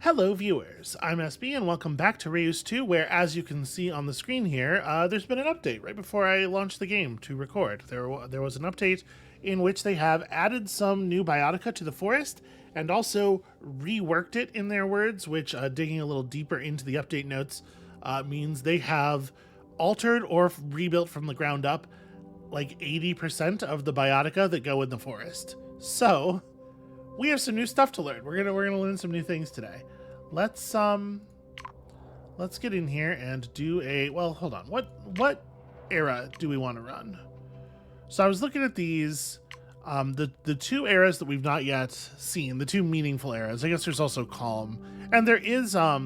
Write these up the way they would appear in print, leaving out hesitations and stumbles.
Hello viewers, I'm SB and welcome back to Reus 2, where as you can see on the screen here, there's been an update right before I launched the game to record. There was an update in which they have added some new biotica to the forest and also reworked it in their words, which digging a little deeper into the update notes means they have altered or rebuilt from the ground up like 80% of the biotica that go in the forest. So, we have some new stuff to learn. We're gonna learn some new things today. Let's get in here and do a hold on. What era do we want to run? So I was looking at these the two eras that we've not yet seen, the two meaningful eras. I guess there's also calm. And there is a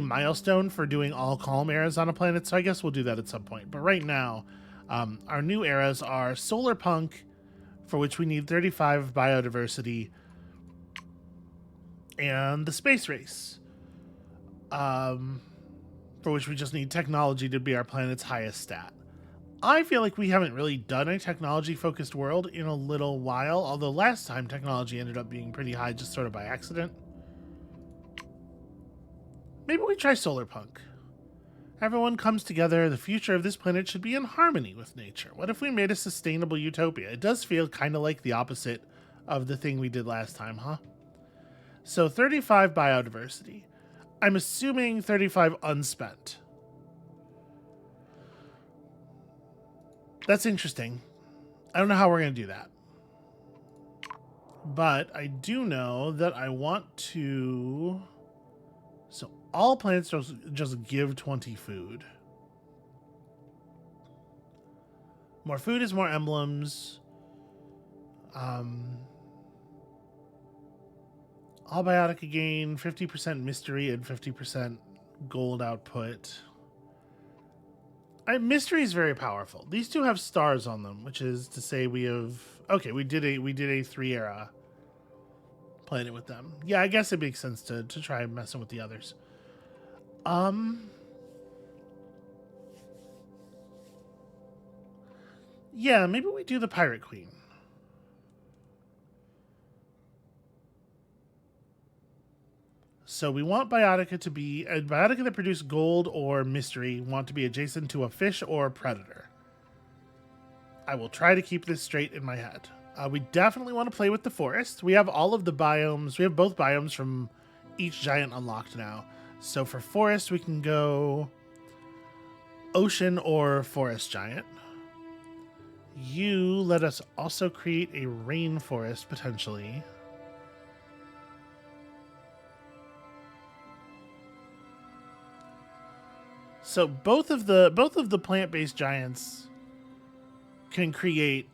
milestone for doing all calm eras on a planet, so I guess we'll do that at some point. But right now, our new eras are solar punk, for which we need 35 biodiversity, and the space race, for which we just need technology to be our planet's highest stat. I feel like we haven't really done a technology-focused world in a little while, although last time technology ended up being pretty high just sort of by accident. Maybe we try solar punk. Everyone comes together. The future of this planet should be in harmony with nature. What if we made a sustainable utopia? It does feel kind of like the opposite of the thing we did last time, huh? So 35 biodiversity. I'm assuming 35 unspent. That's interesting. I don't know how we're going to do that. But I do know that I want to... So all planets just give 20 food. More food is more emblems. All biotica gain, 50% mystery and 50% gold output. Mystery is very powerful. These two have stars on them, which is to say we have... Okay, we did a 3-era planet with them. Yeah, I guess it makes sense to try messing with the others. Yeah, maybe we do the Pirate Queen. So we want biotica to be a biotica that produce gold or mystery. Want to be adjacent to a fish or a predator. I will try to keep this straight in my head. We definitely want to play with the forest. We have all of the biomes. We have both biomes from each giant unlocked now. So for forest, we can go ocean or forest giant. You let us also create a rainforest potentially. So both of the plant-based giants can create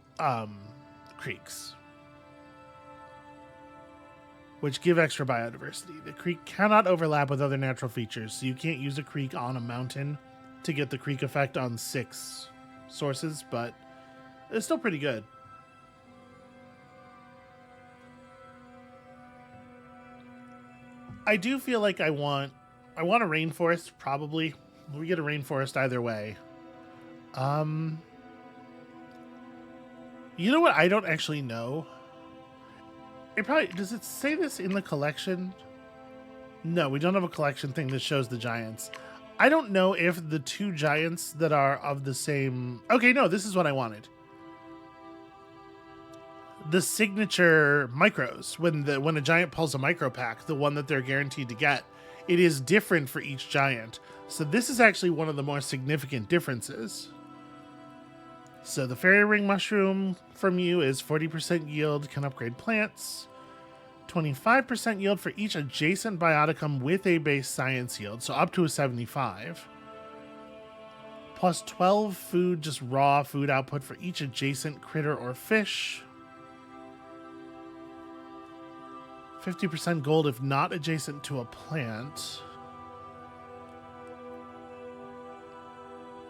creeks, which give extra biodiversity. The creek cannot overlap with other natural features, so you can't use a creek on a mountain to get the creek effect on 6 sources, but it's still pretty good. I do feel like I want a rainforest, probably. We get a rainforest either way. You know what? I don't actually know. It probably... Does it say this in the collection? No, we don't have a collection thing that shows the giants. I don't know if the 2 giants that are of the same... Okay, no, this is what I wanted. The signature micros. When a giant pulls a micro pack, the one that they're guaranteed to get, it is different for each giant. So this is actually one of the more significant differences. So the fairy ring mushroom from you is 40% yield, can upgrade plants. 25% yield for each adjacent bioticum with a base science yield, so up to a 75. Plus 12 food, just raw food output for each adjacent critter or fish. 50% gold if not adjacent to a plant.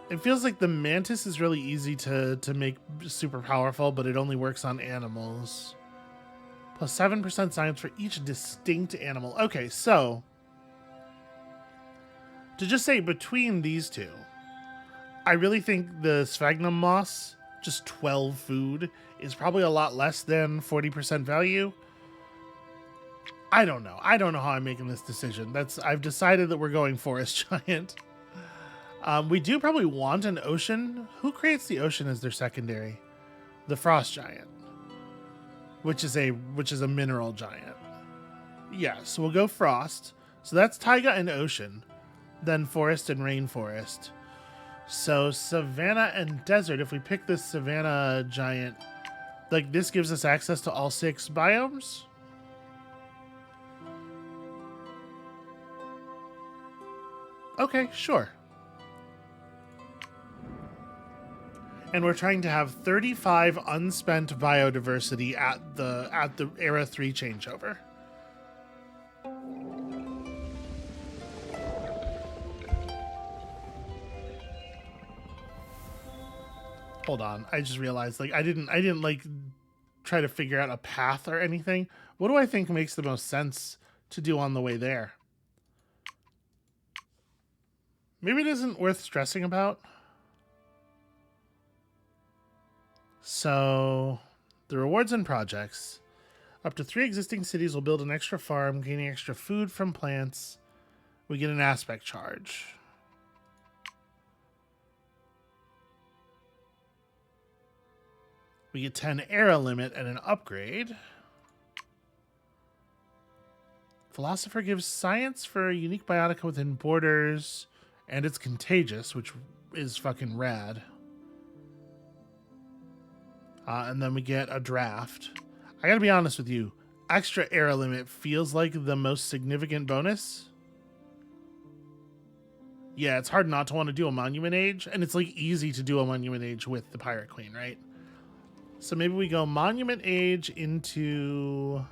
It feels like the mantis is really easy to make super powerful, but it only works on animals. Plus 7% science for each distinct animal. Okay, so to just say between these two, I really think the sphagnum moss, just 12 food, is probably a lot less than 40% value. I don't know. I don't know how I'm making this decision. I've decided that we're going forest giant. We do probably want an ocean. Who creates the ocean as their secondary? The frost giant, which is a mineral giant. Yeah, so we'll go frost. So that's taiga and ocean, then forest and rainforest. So savanna and desert. If we pick this savanna giant, like this gives us access to all 6 biomes. Okay, sure. And we're trying to have 35 unspent biodiversity at the Era 3 changeover. Hold on, I just realized like I didn't like try to figure out a path or anything. What do I think makes the most sense to do on the way there? Maybe it isn't worth stressing about. So, the rewards and projects. Up to 3 existing cities will build an extra farm, gaining extra food from plants. We get an aspect charge. We get 10 era limit and an upgrade. Philosopher gives science for a unique biotica within borders, and it's contagious, which is fucking rad. And then we get a draft. I gotta be honest with you. Extra era limit feels like the most significant bonus. Yeah, it's hard not to want to do a Monument Age, and it's like easy to do a Monument Age with the Pirate Queen, right? So maybe we go Monument Age into...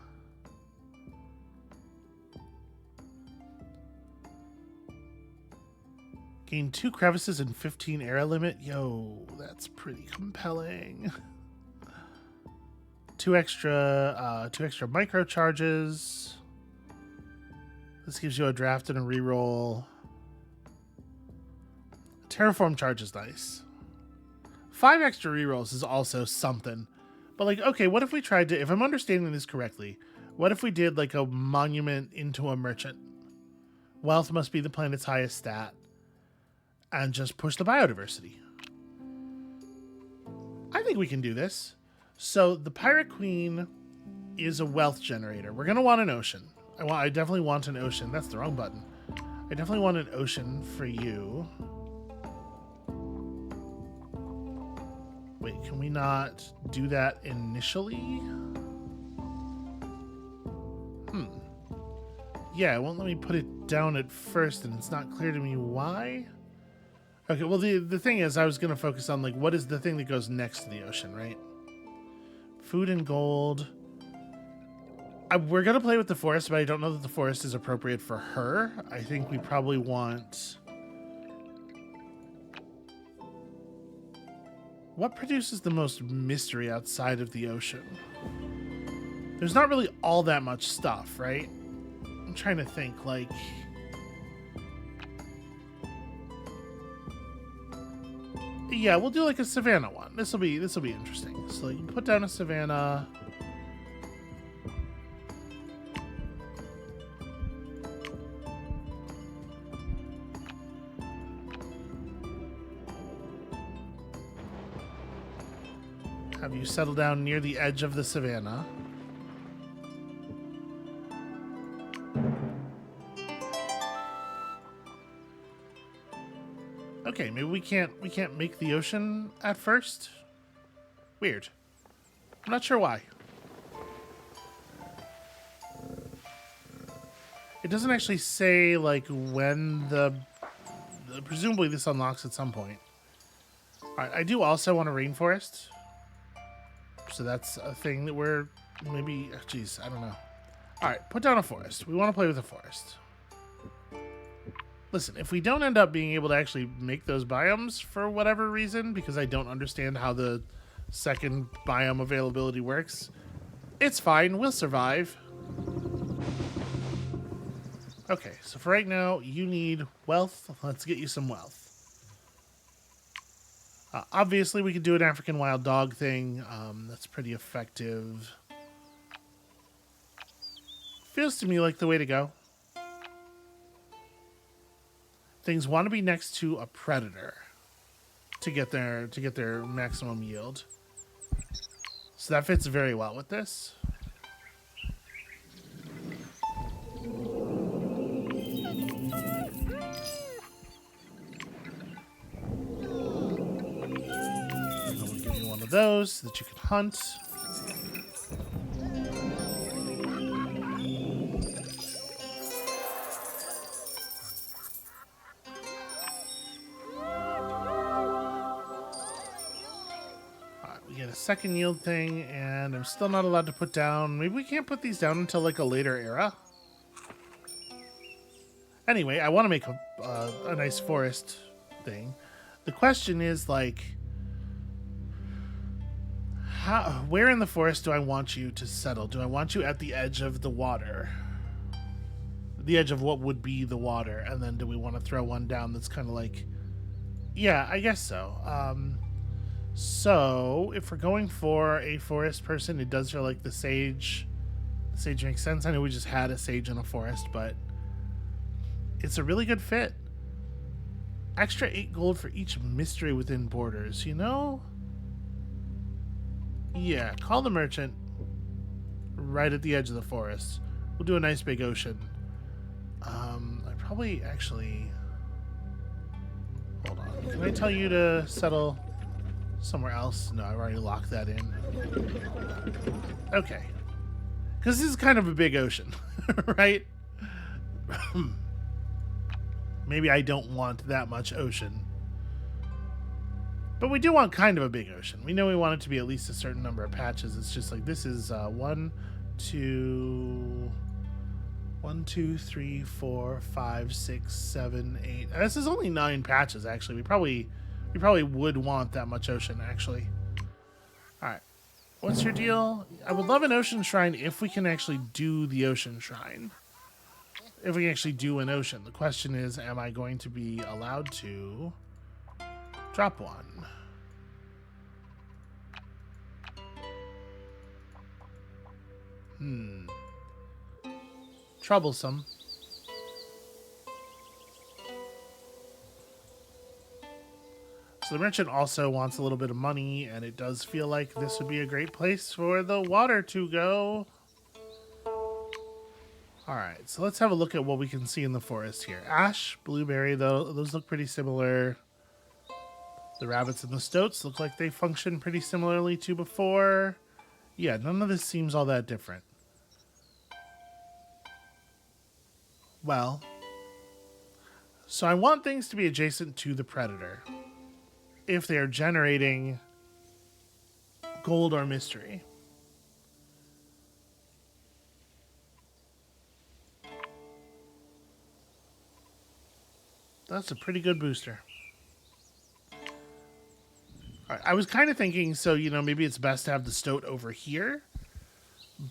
Gain 2 crevices and 15 era limit. Yo, that's pretty compelling. 2 extra micro charges. This gives you a draft and a reroll. Terraform charge is nice. 5 extra rerolls is also something. But like, okay, what if we tried to, if I'm understanding this correctly, what if we did like a monument into a merchant? Wealth must be the planet's highest stat. And just push the biodiversity. I think we can do this. So the Pirate Queen is a wealth generator. We're going to want an ocean. I definitely want an ocean. That's the wrong button. I definitely want an ocean for you. Wait, can we not do that initially? Yeah, it won't let me put it down at first, and it's not clear to me why. Okay, well, the thing is, I was going to focus on, like, what is the thing that goes next to the ocean, right? Food and gold. We're going to play with the forest, but I don't know that the forest is appropriate for her. I think we probably want... What produces the most mystery outside of the ocean? There's not really all that much stuff, right? I'm trying to think, like... Yeah, we'll do like a Savannah one. This will be interesting. So you can put down a Savannah. Have you settle down near the edge of the Savannah. Okay, maybe we can't make the ocean at first. Weird. I'm not sure why. It doesn't actually say like when presumably this unlocks at some point. All right, I do also want a rainforest. So that's a thing that we're maybe, geez, I don't know. All right, put down a forest. We want to play with a forest. Listen, if we don't end up being able to actually make those biomes for whatever reason, because I don't understand how the second biome availability works, it's fine. We'll survive. Okay, so for right now, you need wealth. Let's get you some wealth. Obviously, we could do an African wild dog thing. That's pretty effective. Feels to me like the way to go. Things want to be next to a predator to get their maximum yield. So that fits very well with this. And we'll give you one of those so that you can hunt. Get a second yield thing, and I'm still not allowed to put down. Maybe we can't put these down until like a later era. Anyway, I want to make a nice forest thing. The question is like, where in the forest do I want you to settle? Do I want you at the edge of the water? The edge of what would be the water, and then do we want to throw one down that's kind of like, yeah, I guess so. So, if we're going for a forest person, it does feel like the sage makes sense. I know we just had a sage in a forest, but it's a really good fit. Extra 8 gold for each mystery within borders, you know? Yeah, call the merchant right at the edge of the forest. We'll do a nice big ocean. I probably actually... Hold on. Can I tell you to settle... somewhere else? No, I've already locked that in. Okay. Because this is kind of a big ocean, right? Maybe I don't want that much ocean. But we do want kind of a big ocean. We know we want it to be at least a certain number of patches. It's just like this is 1, 2, 3, 4, 5, 6, 7, 8. This is only 9 patches, actually. We probably would want that much ocean, actually. Alright. What's your deal? I would love an ocean shrine if we can actually do the ocean shrine. If we can actually do an ocean. The question is, am I going to be allowed to drop one? Troublesome. So the merchant also wants a little bit of money, and it does feel like this would be a great place for the water to go. Alright, so let's have a look at what we can see in the forest here. Ash, blueberry, though, those look pretty similar. The rabbits and the stoats look like they function pretty similarly to before. Yeah, none of this seems all that different. Well, so I want things to be adjacent to the predator if they are generating gold or mystery. That's a pretty good booster. All right, I was kind of thinking, so, you know, maybe it's best to have the stoat over here.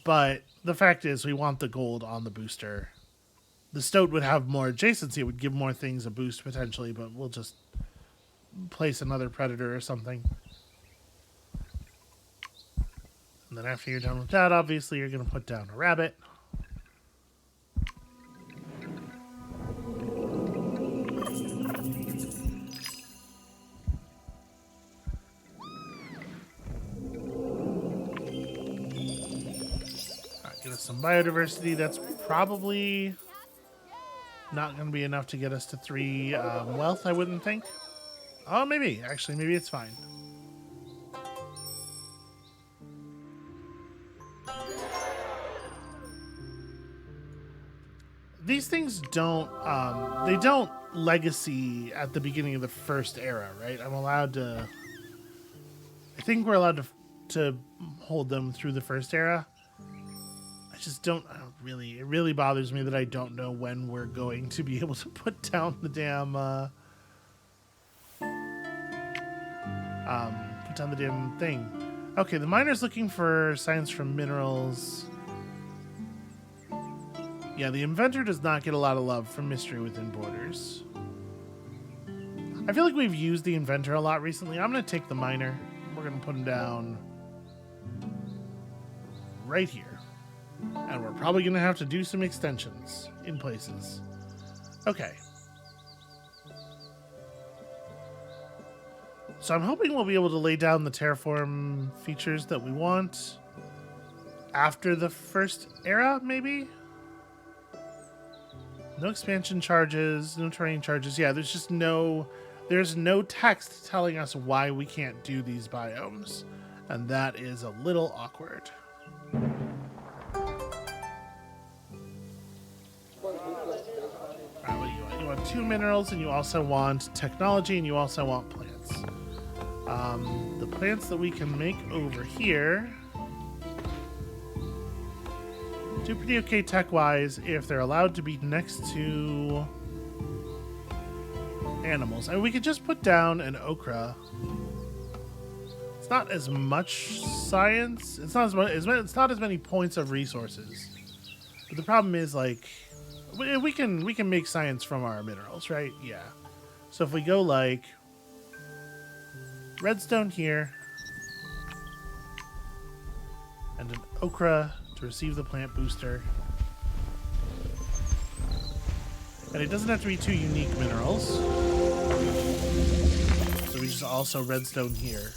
But the fact is, we want the gold on the booster. The stoat would have more adjacency. It would give more things a boost, potentially, but we'll just place another predator or something. And then after you're done with that, obviously, you're going to put down a rabbit. Get us some biodiversity. That's probably not going to be enough to get us to 3 wealth, I wouldn't think. Oh, maybe. Actually, maybe it's fine. These things don't, they don't legacy at the beginning of the first era, right? I'm allowed to, I think we're allowed to hold them through the first era. I don't really, it really bothers me that I don't know when we're going to be able to put down the damn, thing. Okay, the miner's looking for science from minerals. Yeah, the inventor does not get a lot of love from mystery within borders. I feel like we've used the inventor a lot recently. I'm going to take the miner. We're going to put him down right here. And we're probably going to have to do some extensions in places. Okay. So I'm hoping we'll be able to lay down the terraform features that we want after the first era, maybe? No expansion charges, no terrain charges. Yeah, there's no text telling us why we can't do these biomes. And that is a little awkward. Alright, what do you want? You want 2 minerals, and you also want technology, and you also want plants. The plants that we can make over here do pretty okay tech-wise if they're allowed to be next to animals. And we could just put down an okra. It's not as much science. It's not as many points of resources. But the problem is, like, we can make science from our minerals, right? Yeah. So if we go like redstone here and an okra to receive the plant booster. And it doesn't have to be 2 unique minerals. So we just also redstone here.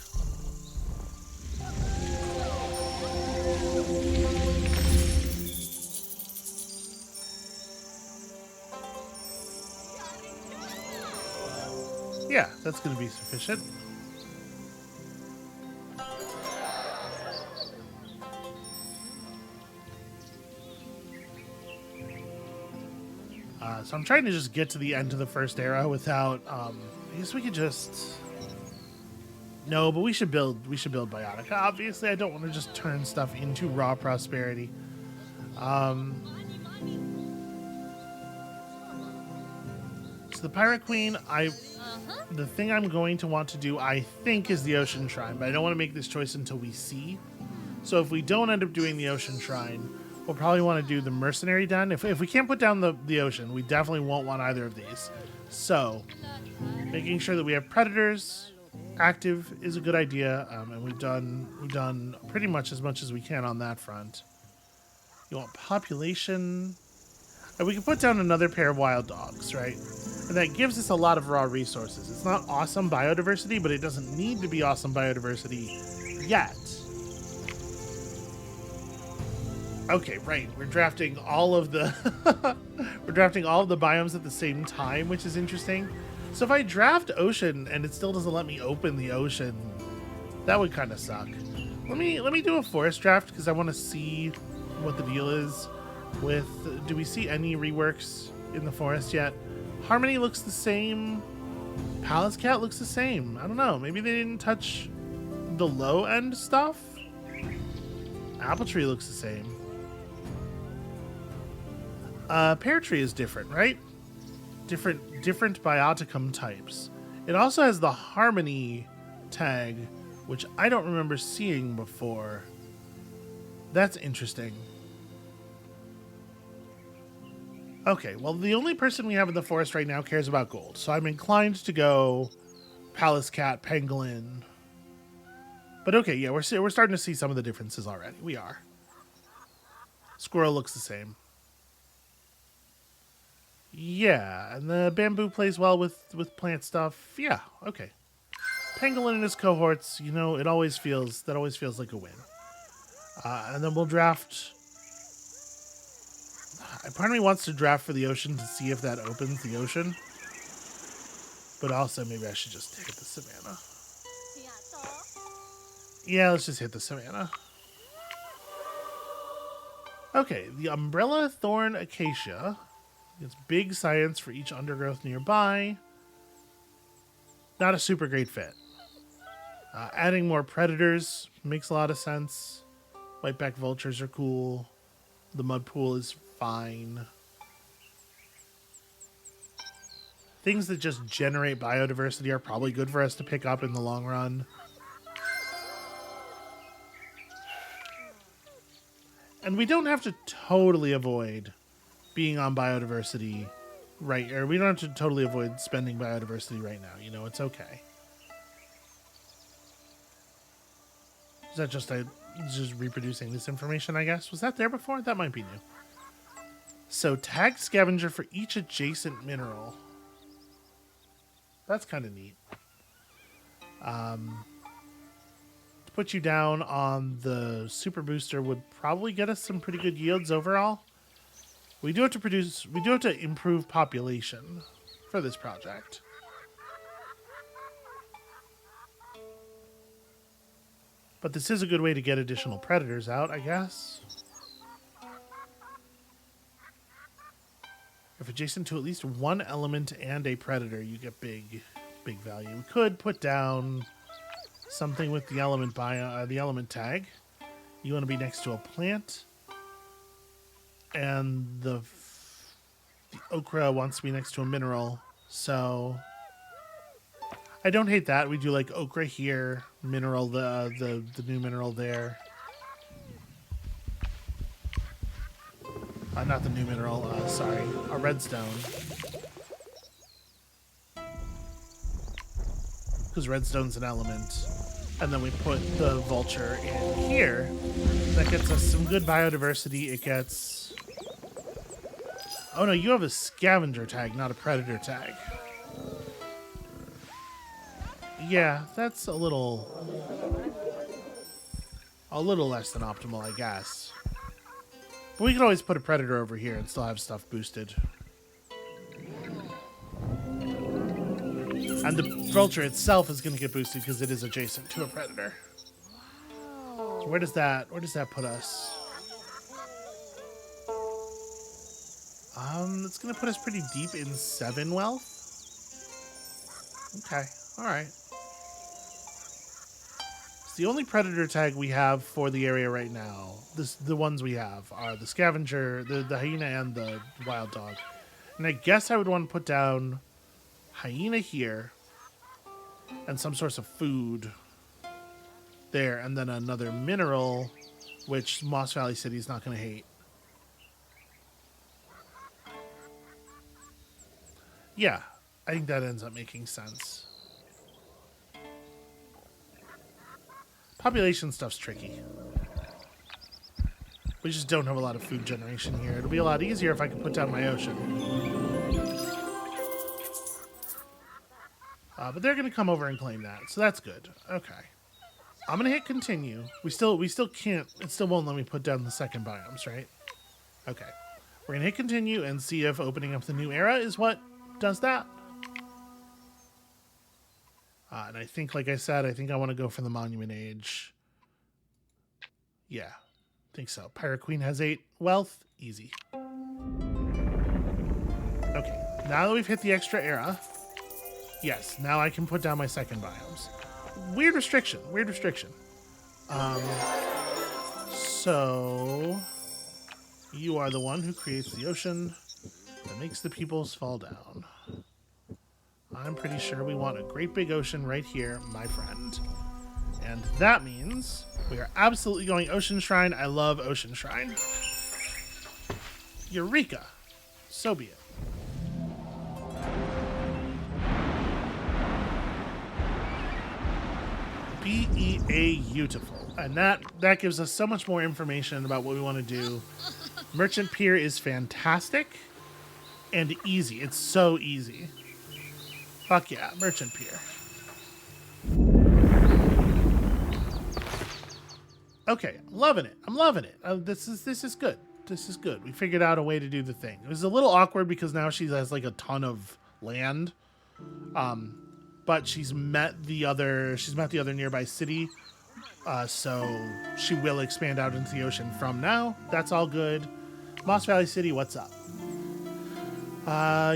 Yeah, that's going to be sufficient. So I'm trying to just get to the end of the first era without. I guess we could just. No, but we should build biotic. Obviously, I don't want to just turn stuff into raw prosperity. So the Pirate Queen, the thing I'm going to want to do, I think, is the Ocean Shrine, but I don't want to make this choice until we see. So if we don't end up doing the Ocean Shrine, we'll probably want to do the Mercenary Den. If we can't put down the ocean, we definitely won't want either of these. So, making sure that we have predators active is a good idea, and we've done pretty much as we can on that front. You want population, and we can put down another pair of wild dogs, right? And that gives us a lot of raw resources. It's not awesome biodiversity, but it doesn't need to be awesome biodiversity yet. Okay, right. We're drafting all of the biomes at the same time, which is interesting. So if I draft ocean and it still doesn't let me open the ocean, that would kind of suck. Let me do a forest draft because I want to see what the deal is with. Do we see any reworks in the forest yet? Harmony looks the same. Palace Cat looks the same. I don't know. Maybe they didn't touch the low end stuff. Apple Tree looks the same. Pear Tree is different, right? Different bioticum types. It also has the Harmony tag, which I don't remember seeing before. That's interesting. Okay, well, the only person we have in the forest right now cares about gold, so I'm inclined to go Palace Cat, Pangolin. But okay, yeah, we're starting to see some of the differences already. We are. Squirrel looks the same. Yeah, and the bamboo plays well with plant stuff. Yeah, okay. Pangolin and his cohorts, you know, that always feels like a win. And then we'll draft. Part of me wants to draft for the ocean to see if that opens the ocean. But also, maybe I should just hit the savannah. Yeah, let's just hit the savannah. Okay, the umbrella thorn acacia. It's big science for each undergrowth nearby. Not a super great fit. Adding more predators makes a lot of sense. Whiteback vultures are cool. The mud pool is fine. Things that just generate biodiversity are probably good for us to pick up in the long run. And we don't have to totally avoid being on biodiversity right, or we don't have to totally avoid spending biodiversity right now. You know, it's okay. Is that just a just reproducing this information, I guess. Was that there before? That might be new. So tag scavenger for each adjacent mineral. That's kind of neat. To put you down on the super booster would probably get us some pretty good yields overall. We do have to improve population for this project. But this is a good way to get additional predators out, I guess. If adjacent to at least one element and a predator, you get big value. We could put down something with the element the element tag. You want to be next to a plant, and the okra wants to be next to a mineral. So I don't hate that. We do like okra here, mineral the new mineral there. Not the new mineral. Sorry, a redstone. Because redstone's an element. And then we put the vulture in here. That gets us some good biodiversity. It gets... Oh no, you have a scavenger tag, not a predator tag. Yeah, that's a little less than optimal, I guess. But we could always put a predator over here and still have stuff boosted. And the vulture itself is going to get boosted because it is adjacent to a predator. So where does that put us? It's going to put us pretty deep in 7 wealth. Okay, all right. So the only predator tag we have for the area right now, the ones we have, are the scavenger, the hyena, and the wild dog. And I guess I would want to put down hyena here and some source of food there, and then another mineral, which Moss Valley City is not going to hate. Yeah, I think that ends up making sense. Population stuff's tricky. We just don't have a lot of food generation here. It'll be a lot easier if I can put down my ocean. But they're going to come over and claim that, so that's good. Okay. I'm going to hit continue. We still can't, it still won't let me put down the second biomes, right? Okay. We're going to hit continue and see if opening up the new era is what does that. And I think, like I said, I think I want to go for the Monument Age. Yeah, I think so. Pirate Queen has 8 wealth. Easy. Okay, now that we've hit the extra era, yes, now I can put down my second biomes. Weird restriction. So you are the one who creates the ocean that makes the peoples fall down. I'm pretty sure we want a great big ocean right here, my friend. And that means we are absolutely going Ocean Shrine. I love Ocean Shrine. Eureka! So be it. Beautiful. And that gives us so much more information about what we want to do. Merchant Pier is fantastic and easy. It's so easy. Fuck yeah, Merchant Pier. Okay, I'm loving it. This is good. This is good. We figured out a way to do the thing. It was a little awkward because now she has like a ton of land. But she's met the other nearby city. So she will expand out into the ocean from now. That's all good. Moss Valley City, what's up?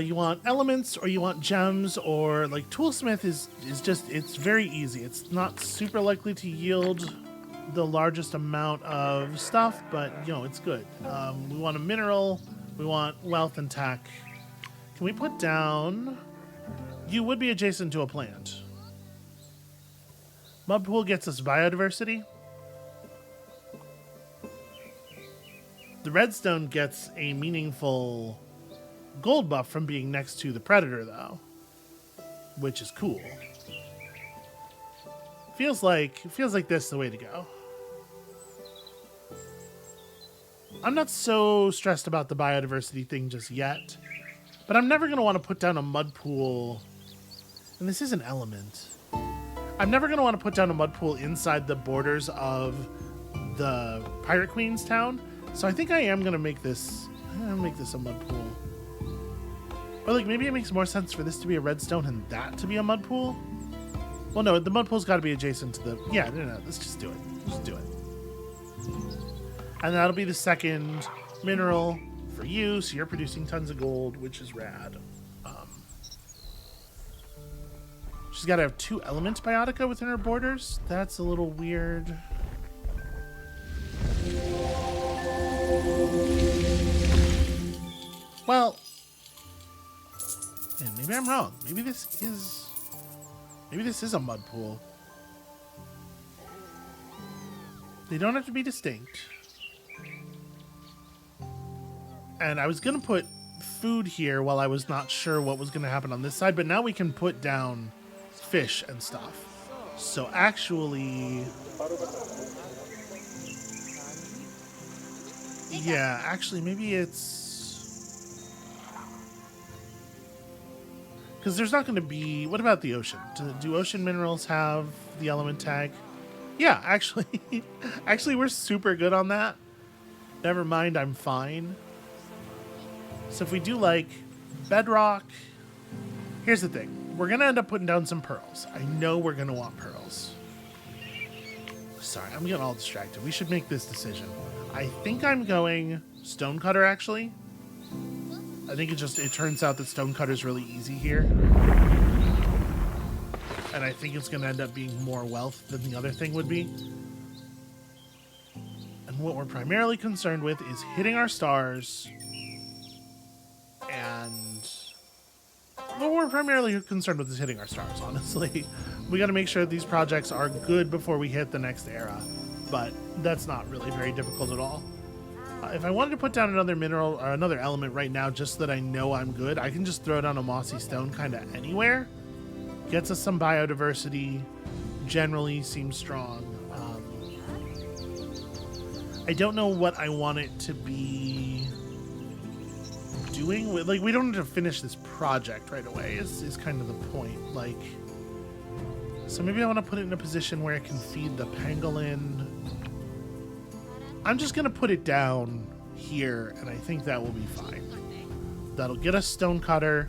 You want elements, or you want gems, or like Toolsmith is just, it's very easy. It's not super likely to yield the largest amount of stuff, but you know, it's good. We want a mineral, we want wealth and tech. Can we put down, you would be adjacent to a plant. Mud pool gets us biodiversity. The redstone gets a meaningful gold buff from being next to the predator, though, which is cool. Feels like this is the way to go. I'm not so stressed about the biodiversity thing just yet, but I'm never going to want to put down a mud pool. And this is an element. I'm never going to want to put down a mud pool inside the borders of the Pirate Queen's town. So I think I am going to make this, a mud pool. Or like maybe it makes more sense for this to be a redstone and that to be a mud pool. Well, no, the mud pool's got to be adjacent to the... Yeah, no, let's just do it. Just do it. And that'll be the second mineral for you, so you're producing tons of gold, which is rad. She's got to have 2 element biotica within her borders. That's a little weird. Well, man, maybe I'm wrong. Maybe this is a mud pool. They don't have to be distinct. And I was going to put food here while I was not sure what was going to happen on this side, but now we can put down fish and stuff. So actually... Yeah, actually maybe it's... Because there's not going to be... What about the ocean? Do ocean minerals have the element tag? Yeah, actually. Actually, we're super good on that. Never mind, I'm fine. So if we do like bedrock... Here's the thing. We're going to end up putting down some pearls. I know we're going to want pearls. Sorry, I'm getting all distracted. We should make this decision. I think I'm going stonecutter, actually. I think it turns out that stonecutter is really easy here. And I think it's going to end up being more wealth than the other thing would be. And what we're primarily concerned with is hitting our stars. And what we're primarily concerned with is hitting our stars, honestly. We got to make sure these projects are good before we hit the next era. But that's not really very difficult at all. If I wanted to put down another mineral or another element right now just so that I know I'm good, I can just throw down a mossy stone kind of anywhere. Gets us some biodiversity. Generally seems strong. I don't know what I want it to be doing. Like, we don't have to finish this project right away is kind of the point. Like, so maybe I want to put it in a position where it can feed the pangolin. I'm just going to put it down here, and I think that will be fine. That'll get us stonecutter.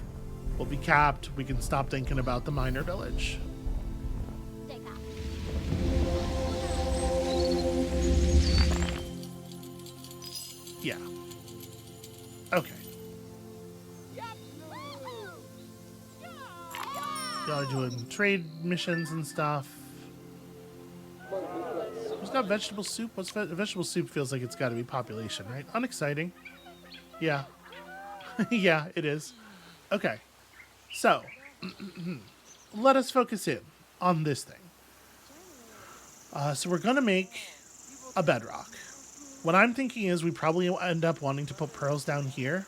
We'll be capped. We can stop thinking about the miner village. Yeah. Okay. Y'all are doing trade missions and stuff. Who's got vegetable soup? Vegetable soup feels like it's got to be population, right? Unexciting. Yeah. Yeah, it is. Okay. So, let us focus in on this thing. So we're going to make a bedrock. What I'm thinking is we probably end up wanting to put pearls down here.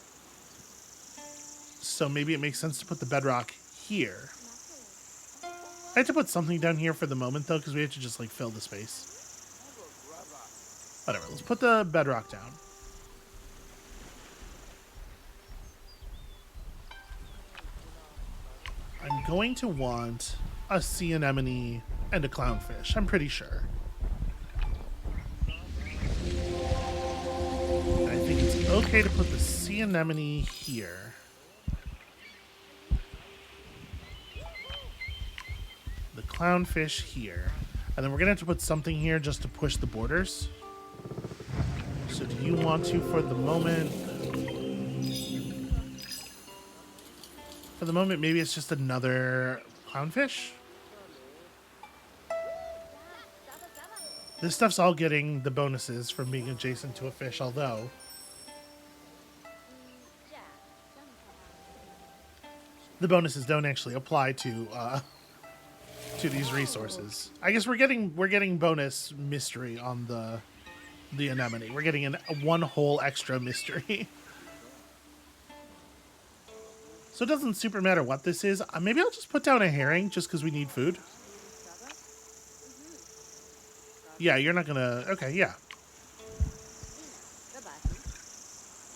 So maybe it makes sense to put the bedrock here. I have to put something down here for the moment, though, because we have to just, like, fill the space. Whatever, let's put the bedrock down. I'm going to want a sea anemone and a clownfish, I'm pretty sure. And I think it's okay to put the sea anemone here. The clownfish here. And then we're going to have to put something here just to push the borders. So do you want to, for the moment... For the moment, maybe it's just another clownfish? This stuff's all getting the bonuses from being adjacent to a fish, although... the bonuses don't actually apply to these resources. I guess we're getting bonus mystery on the anemone. We're getting one whole extra mystery. So it doesn't super matter what this is. Maybe I'll just put down a herring just because we need food. Yeah, you're not gonna... Okay, yeah.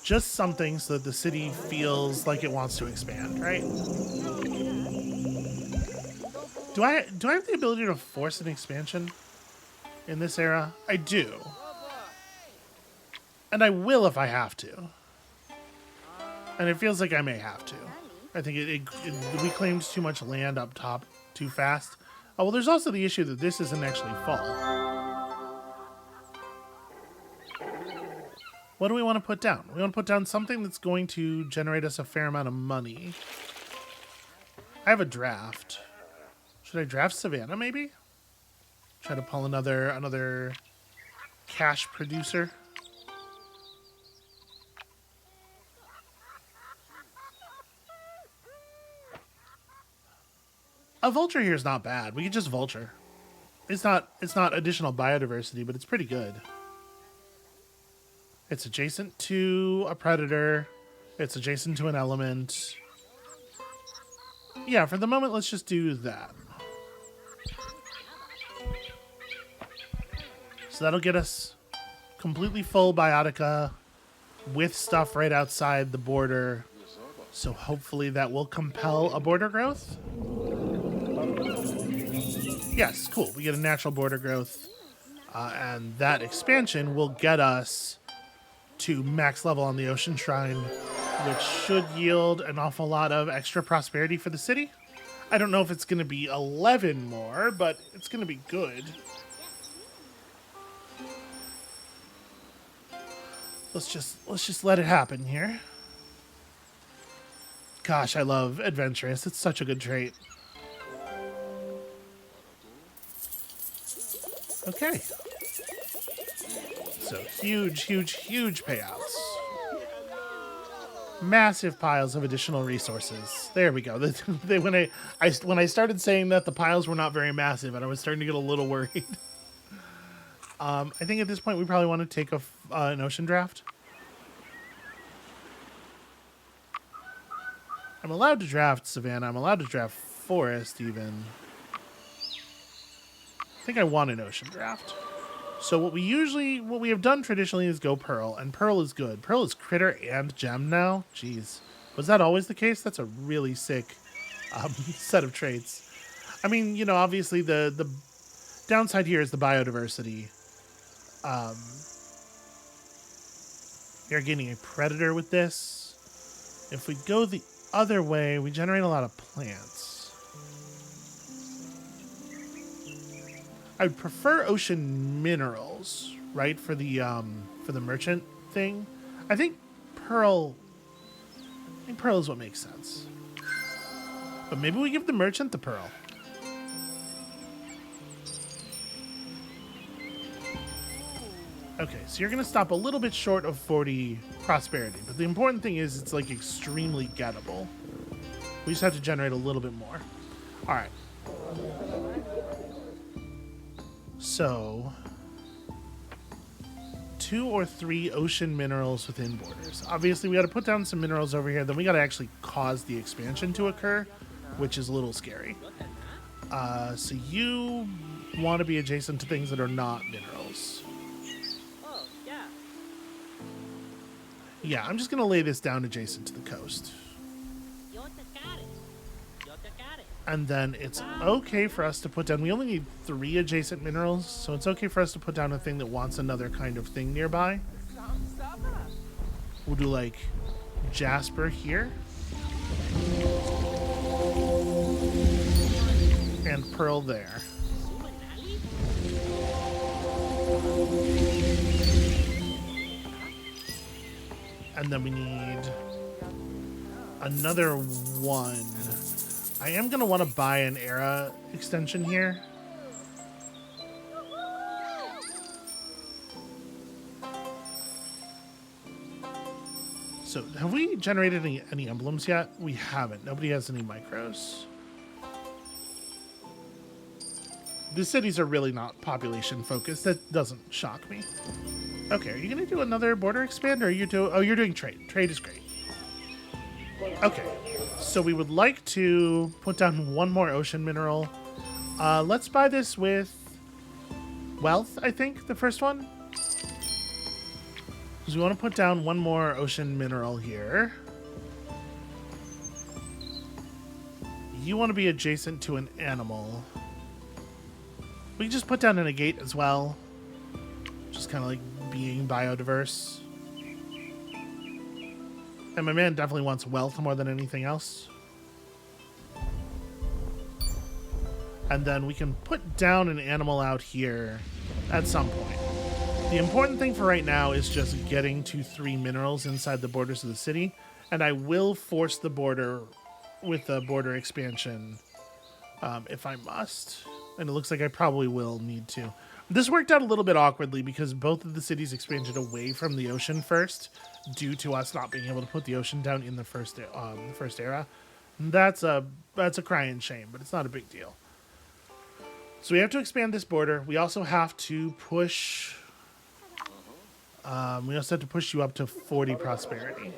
Just something so that the city feels like it wants to expand, right? Do I have the ability to force an expansion in this era? I do. And I will if I have to. And it feels like I may have to. I think it reclaims too much land up top too fast. Oh, well, there's also the issue that this isn't actually fall. What do we want to put down? We want to put down something that's going to generate us a fair amount of money. I have a draft. Should I draft Savannah, maybe? Try to pull another cash producer. A vulture here is not bad. We could just vulture. It's not additional biodiversity, but it's pretty good. It's adjacent to a predator. It's adjacent to an element. Yeah, for the moment, let's just do that. So that'll get us completely full biotica with stuff right outside the border. So hopefully that will compel a border growth. Yes, cool. We get a natural border growth. And that expansion will get us to max level on the Ocean Shrine, which should yield an awful lot of extra prosperity for the city. I don't know if it's going to be 11 more, but it's going to be good. Let's just let it happen here. Gosh, I love adventurous. It's such a good trait. Okay. So huge payouts. Massive piles of additional resources. There we go. When I started saying that, the piles were not very massive, and I was starting to get a little worried. I think at this point we probably want to take an ocean draft. I'm allowed to draft Savannah. I'm allowed to draft Forest even. I think I want an ocean draft. So what we have done traditionally is go Pearl, and Pearl is good. Pearl is critter and gem now. Jeez. Was that always the case? That's a really sick set of traits. I mean, you know, obviously the downside here is the biodiversity. You're getting a predator with this. If we go the other way, we generate a lot of plants. I would prefer ocean minerals, right, for the merchant thing. I think Pearl is what makes sense. But maybe we give the merchant the Pearl. Okay, so you're going to stop a little bit short of 40 prosperity, but the important thing is it's like extremely gettable. We just have to generate a little bit more. All right. So 2 or 3 ocean minerals within borders. Obviously, we got to put down some minerals over here. Then we got to actually cause the expansion to occur, which is a little scary. So you want to be adjacent to things that are not minerals. Yeah, I'm just going to lay this down adjacent to the coast. And then it's okay for us to put down... We only need 3 adjacent minerals, so it's okay for us to put down a thing that wants another kind of thing nearby. We'll do, like, jasper here. And pearl there. And then we need another one. I am going to want to buy an era extension here. So, have we generated any emblems yet? We haven't. Nobody has any micros. The cities are really not population focused. That doesn't shock me. Okay, are you going to do another border expand, or are you do? Oh, you're doing trade. Trade is great. Okay, so we would like to put down one more ocean mineral. Let's buy this with wealth, I think, the first one. Because we want to put down one more ocean mineral here. You want to be adjacent to an animal. We can just put down a gate as well. Just kind of like being biodiverse. And my man definitely wants wealth more than anything else. And then we can put down an animal out here at some point. The important thing for right now is just getting to 3 minerals inside the borders of the city. And I will force the border with the border expansion if I must. And it looks like I probably will need to. This worked out a little bit awkwardly because both of the cities expanded away from the ocean first due to us not being able to put the ocean down in the first era. That's a crying shame, but it's not a big deal. So we have to expand this border. We also have to push... we also have to push you up to 40 prosperity.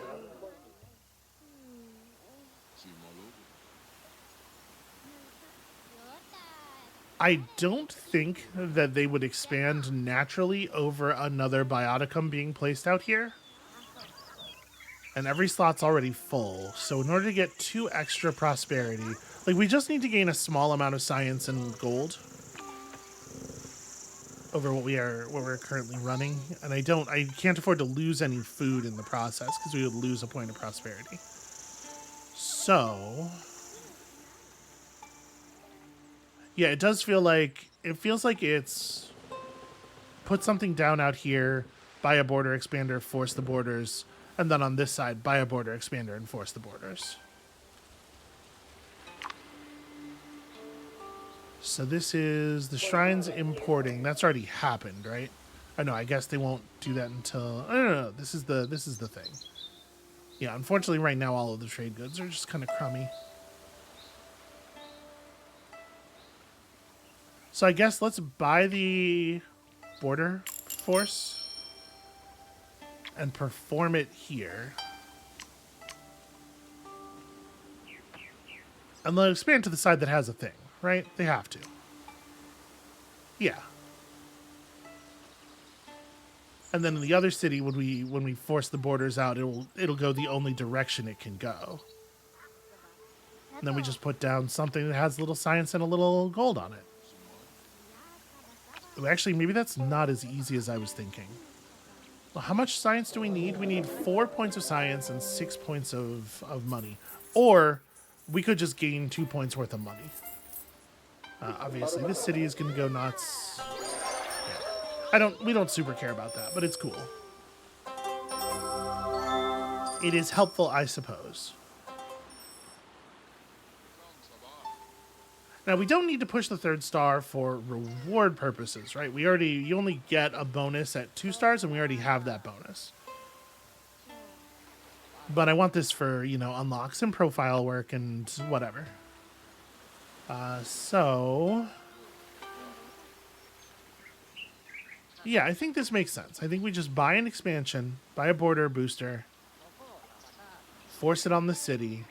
I don't think that they would expand naturally over another bioticum being placed out here. And every slot's already full. So in order to get 2 extra prosperity, like we just need to gain a small amount of science and gold over what we're currently running. And I can't afford to lose any food in the process because we would lose a point of prosperity. So yeah, it does feel like it's put something down out here, buy a border expander, force the borders, and then on this side, buy a border expander and force the borders. So this is the shrines importing. That's already happened, right? I know. I guess they won't do that until. No. This is the thing. Yeah. Unfortunately, right now all of the trade goods are just kind of crummy. So I guess let's buy the border force and perform it here. And they'll expand to the side that has a thing, right? They have to. Yeah. And then in the other city, when we force the borders out, it'll go the only direction it can go. And then we just put down something that has a little science and a little gold on it. Actually, maybe that's not as easy as I was thinking. Well, how much science do we need? We need 4 points of science and 6 points of money. Or we could just gain 2 points worth of money. Obviously, this city is going to go nuts. Yeah. We don't super care about that, but it's cool. It is helpful, I suppose. Now, we don't need to push the 3rd star for reward purposes, right? You only get a bonus at 2 stars, and we already have that bonus. But I want this for, unlocks and profile work and whatever. Yeah, I think this makes sense. I think we just buy an expansion, buy a border booster, force it on the city,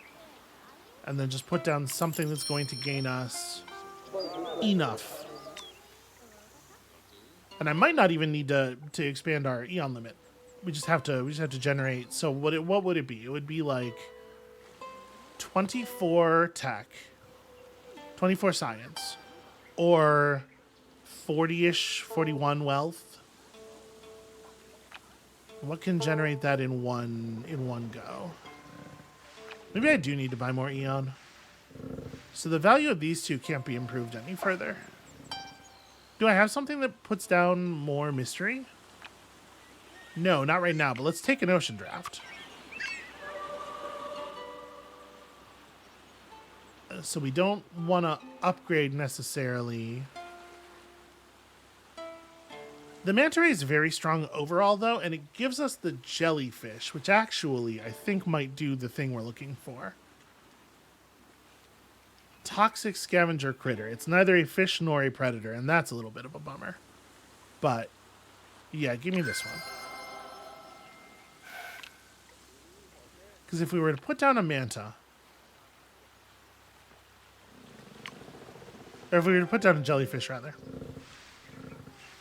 and then just put down something that's going to gain us enough. And I might not even need to expand our Eon limit. We just have to generate. So what would it be? It would be like 24 tech, 24 science, or 40-ish, 41 wealth. What can generate that in one go? Maybe I do need to buy more Eon. So the value of these 2 can't be improved any further. Do I have something that puts down more mystery? No, not right now, but let's take an ocean draft. So we don't want to upgrade necessarily. The manta ray is very strong overall, though, and it gives us the jellyfish, which actually I think might do the thing we're looking for. Toxic scavenger critter. It's neither a fish nor a predator, and that's a little bit of a bummer. But, yeah, give me this one. Because if we were to put down a manta, or if we were to put down a jellyfish, rather,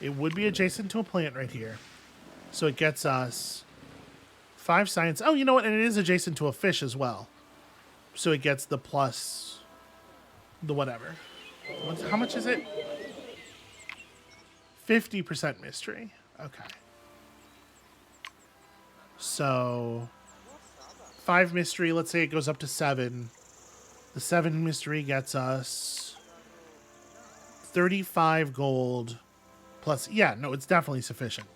it would be adjacent to a plant right here. So it gets us 5 science. Oh, you know what? And it is adjacent to a fish as well. So it gets the plus the whatever. How much is it? 50% mystery. Okay. So 5 mystery, let's say it goes up to 7. The 7 mystery gets us 35 gold plus. Yeah, no, it's definitely sufficient.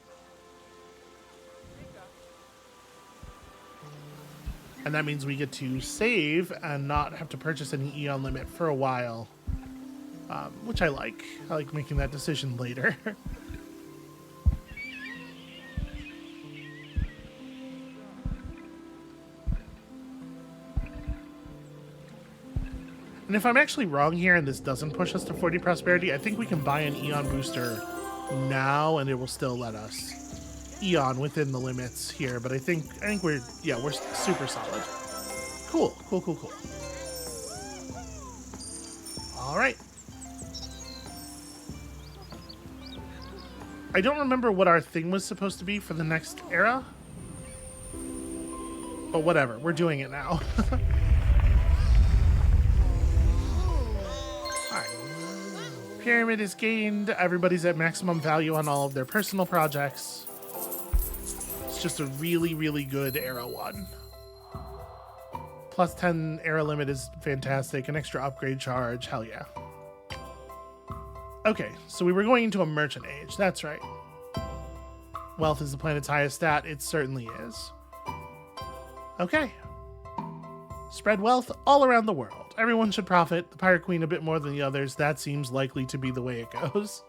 And that means we get to save and not have to purchase any Eon limit for a while, which I like. I like making that decision later. And if I'm actually wrong here and this doesn't push us to 40 prosperity, I think we can buy an Eon booster now and it will still let us Eon within the limits here. But I think we're super solid. Cool. All right. I don't remember what our thing was supposed to be for the next era, but whatever, we're doing it now. Pyramid is gained. Everybody's at maximum value on all of their personal projects. It's just a really, really good era 1. Plus 10 era limit is fantastic. An extra upgrade charge. Hell yeah. Okay, so we were going into a merchant age. That's right. Wealth is the planet's highest stat. It certainly is. Okay. Spread wealth all around the world. Everyone should profit. The Pirate Queen a bit more than the others. That seems likely to be the way it goes.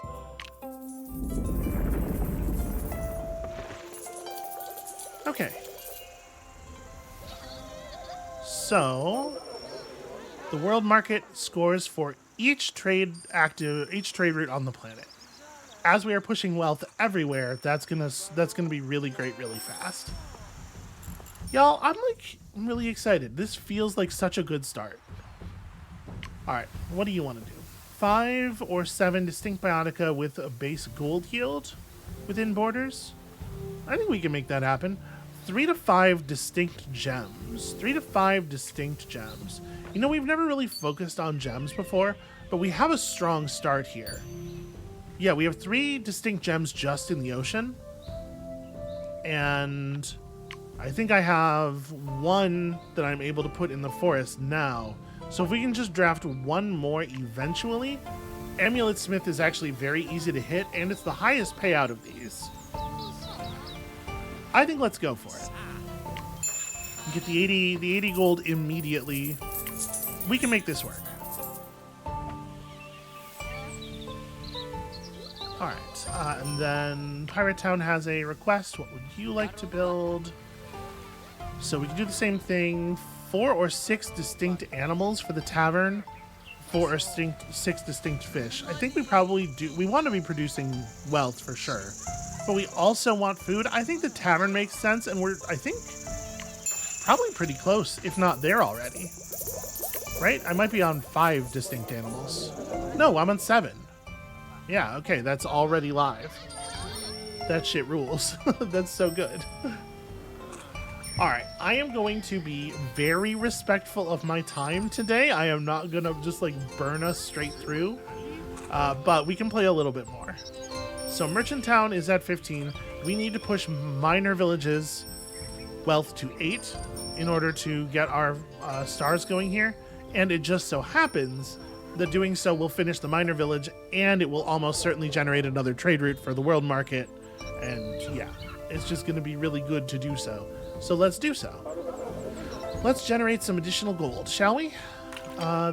Okay. So, the world market scores for each trade route on the planet. As we are pushing wealth everywhere, that's gonna be really great, really fast. Y'all, I'm really excited. This feels like such a good start. All right, what do you want to do? 5 or 7 distinct biotica with a base gold yield within borders? I think we can make that happen. 3 to 5 distinct gems. 3 to 5 distinct gems. You know, we've never really focused on gems before, but we have a strong start here. Yeah, we have 3 distinct gems just in the ocean. And I think I have 1 that I'm able to put in the forest now. So if we can just draft 1 more eventually, Amulet Smith is actually very easy to hit, and it's the highest payout of these. I think let's go for it. Get the 80 gold immediately. We can make this work. Alright, and then Pirate Town has a request. What would you like to build? So we can do the same thing. 4 or 6 distinct animals for the tavern. 4 or 6 distinct fish. I think we probably do. We want to be producing wealth for sure. But we also want food. I think the tavern makes sense, and we're, I think, probably pretty close, if not there already. Right? I might be on 5 distinct animals. No, I'm on 7. Yeah, okay, that's already live. That shit rules. That's so good. Alright, I am going to be very respectful of my time today. I am not going to just, like, burn us straight through. But we can play a little bit more. So Merchant Town is at 15. We need to push minor villages wealth to 8 in order to get our stars going here. And it just so happens that doing so will finish the minor village, and it will almost certainly generate another trade route for the world market. And yeah, it's just going to be really good to do so. So let's do so. Let's generate some additional gold, shall we?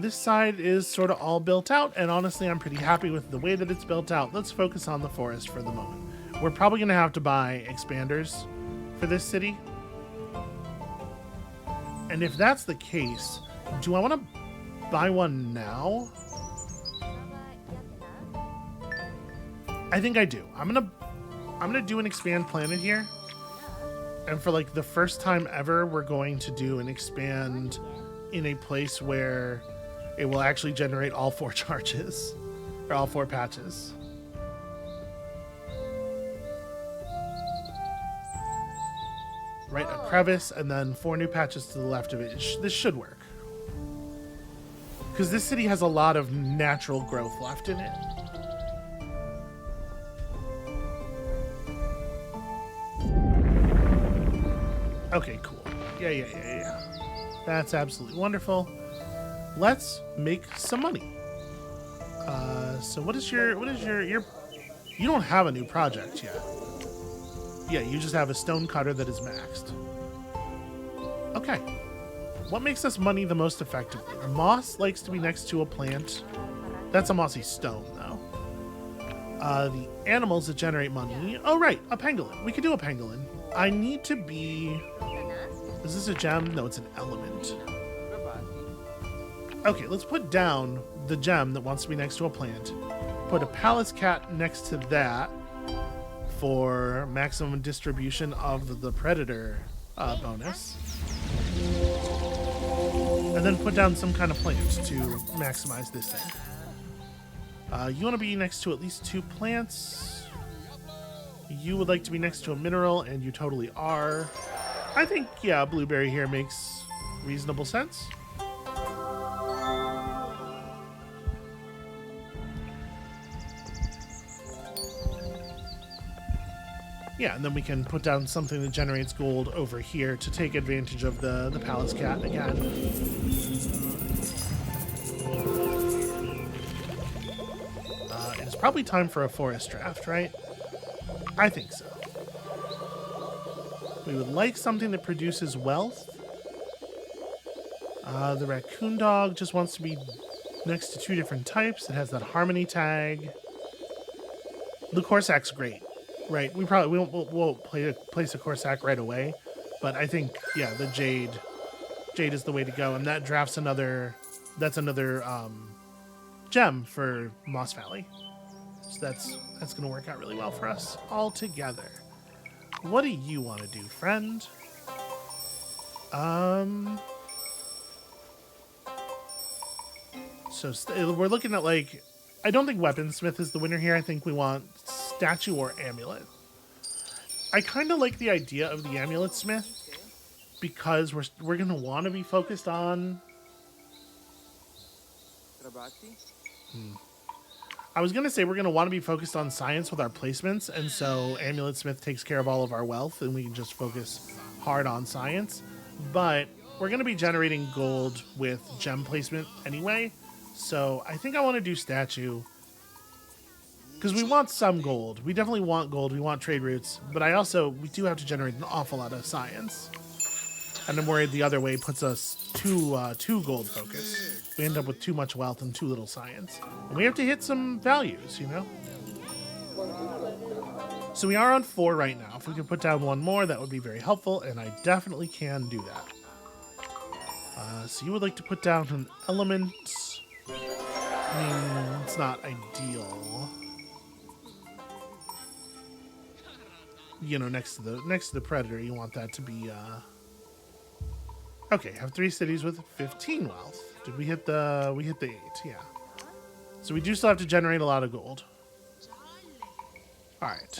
This side is sort of all built out, and honestly, I'm pretty happy with the way that it's built out. Let's focus on the forest for the moment. We're probably going to have to buy expanders for this city. And if that's the case, do I want to buy one now? I think I do. I'm gonna do an expand planet here. And for like the first time ever, we're going to do an expand in a place where it will actually generate all 4 charges, or all 4 patches. right, a crevice, and then 4 new patches to the left of it. This should work. Because this city has a lot of natural growth left in it. Okay, cool. Yeah. That's absolutely wonderful. Let's make some money. So what is your you don't have a new project yet. Yeah, you just have a stone cutter that is maxed. Okay. What makes us money the most effectively? Moss likes to be next to a plant. That's a mossy stone, though. The animals that generate money. Oh, right, a pangolin. We could do a pangolin. I need to be... Is this a gem? No, it's an element. Okay, let's put down the gem that wants to be next to a plant. Put a palace cat next to that for maximum distribution of the predator bonus. And then put down some kind of plants to maximize this thing. You want to be next to at least 2 plants. You would like to be next to a mineral, and you totally are. I think, yeah, blueberry here makes reasonable sense. Yeah, and then we can put down something that generates gold over here to take advantage of the palace cat again. It's probably time for a forest draft, right? I think so. We would like something that produces wealth. The raccoon dog just wants to be next to 2 different types. It has that harmony tag. The Corsac's great. Right, we won't place a Corsac right away, but I think, yeah, the Jade is the way to go, and that drafts another gem for Moss Valley. So that's going to work out really well for us all together. What do you want to do, friend? So we're looking at, like, I don't think Weaponsmith is the winner here. I think we want statue or amulet. I kind of like the idea of the amulet smith because we're gonna want to be focused on. I was gonna say we're gonna want to be focused on science with our placements, and so amulet smith takes care of all of our wealth, and we can just focus hard on science. But we're gonna be generating gold with gem placement anyway, so I think I want to do statue. Because we want some gold. We definitely want gold. We want trade routes. But we do have to generate an awful lot of science. And I'm worried the other way puts us too gold focused. We end up with too much wealth and too little science. And we have to hit some values, you know? So we are on 4 right now. If we could put down 1 more, that would be very helpful. And I definitely can do that. So you would like to put down an element. I mean, it's not ideal. You know, next to the predator, you want that to be okay. Have 3 cities with 15 wealth. Did we hit the 8? Yeah. So we do still have to generate a lot of gold. All right.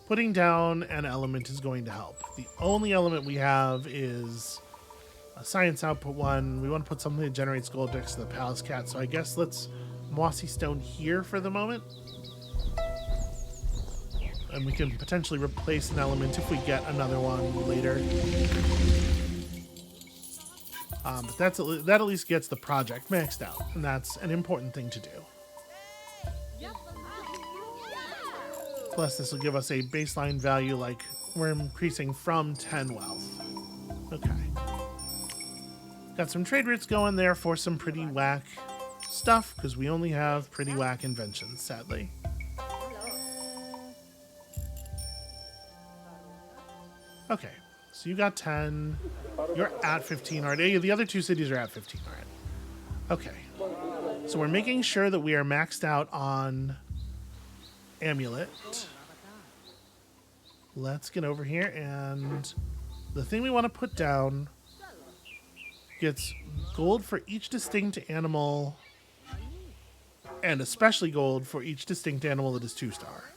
Putting down an element is going to help. The only element we have is a science output 1. We want to put something that generates gold next to the palace cat. So I guess let's mossy stone here for the moment. And we can potentially replace an element if we get another one later. But that at least gets the project maxed out, and that's an important thing to do. Plus, this will give us a baseline value, like we're increasing from 10 wealth. Okay. Got some trade routes going there for some pretty whack stuff, because we only have pretty whack inventions, sadly. Okay, so you got 10. You're at 15 already. The other 2 cities are at 15 already. Okay, so we're making sure that we are maxed out on amulet. Let's get over here, and the thing we want to put down gets gold for each distinct animal, and especially gold for each distinct animal that is 2-star.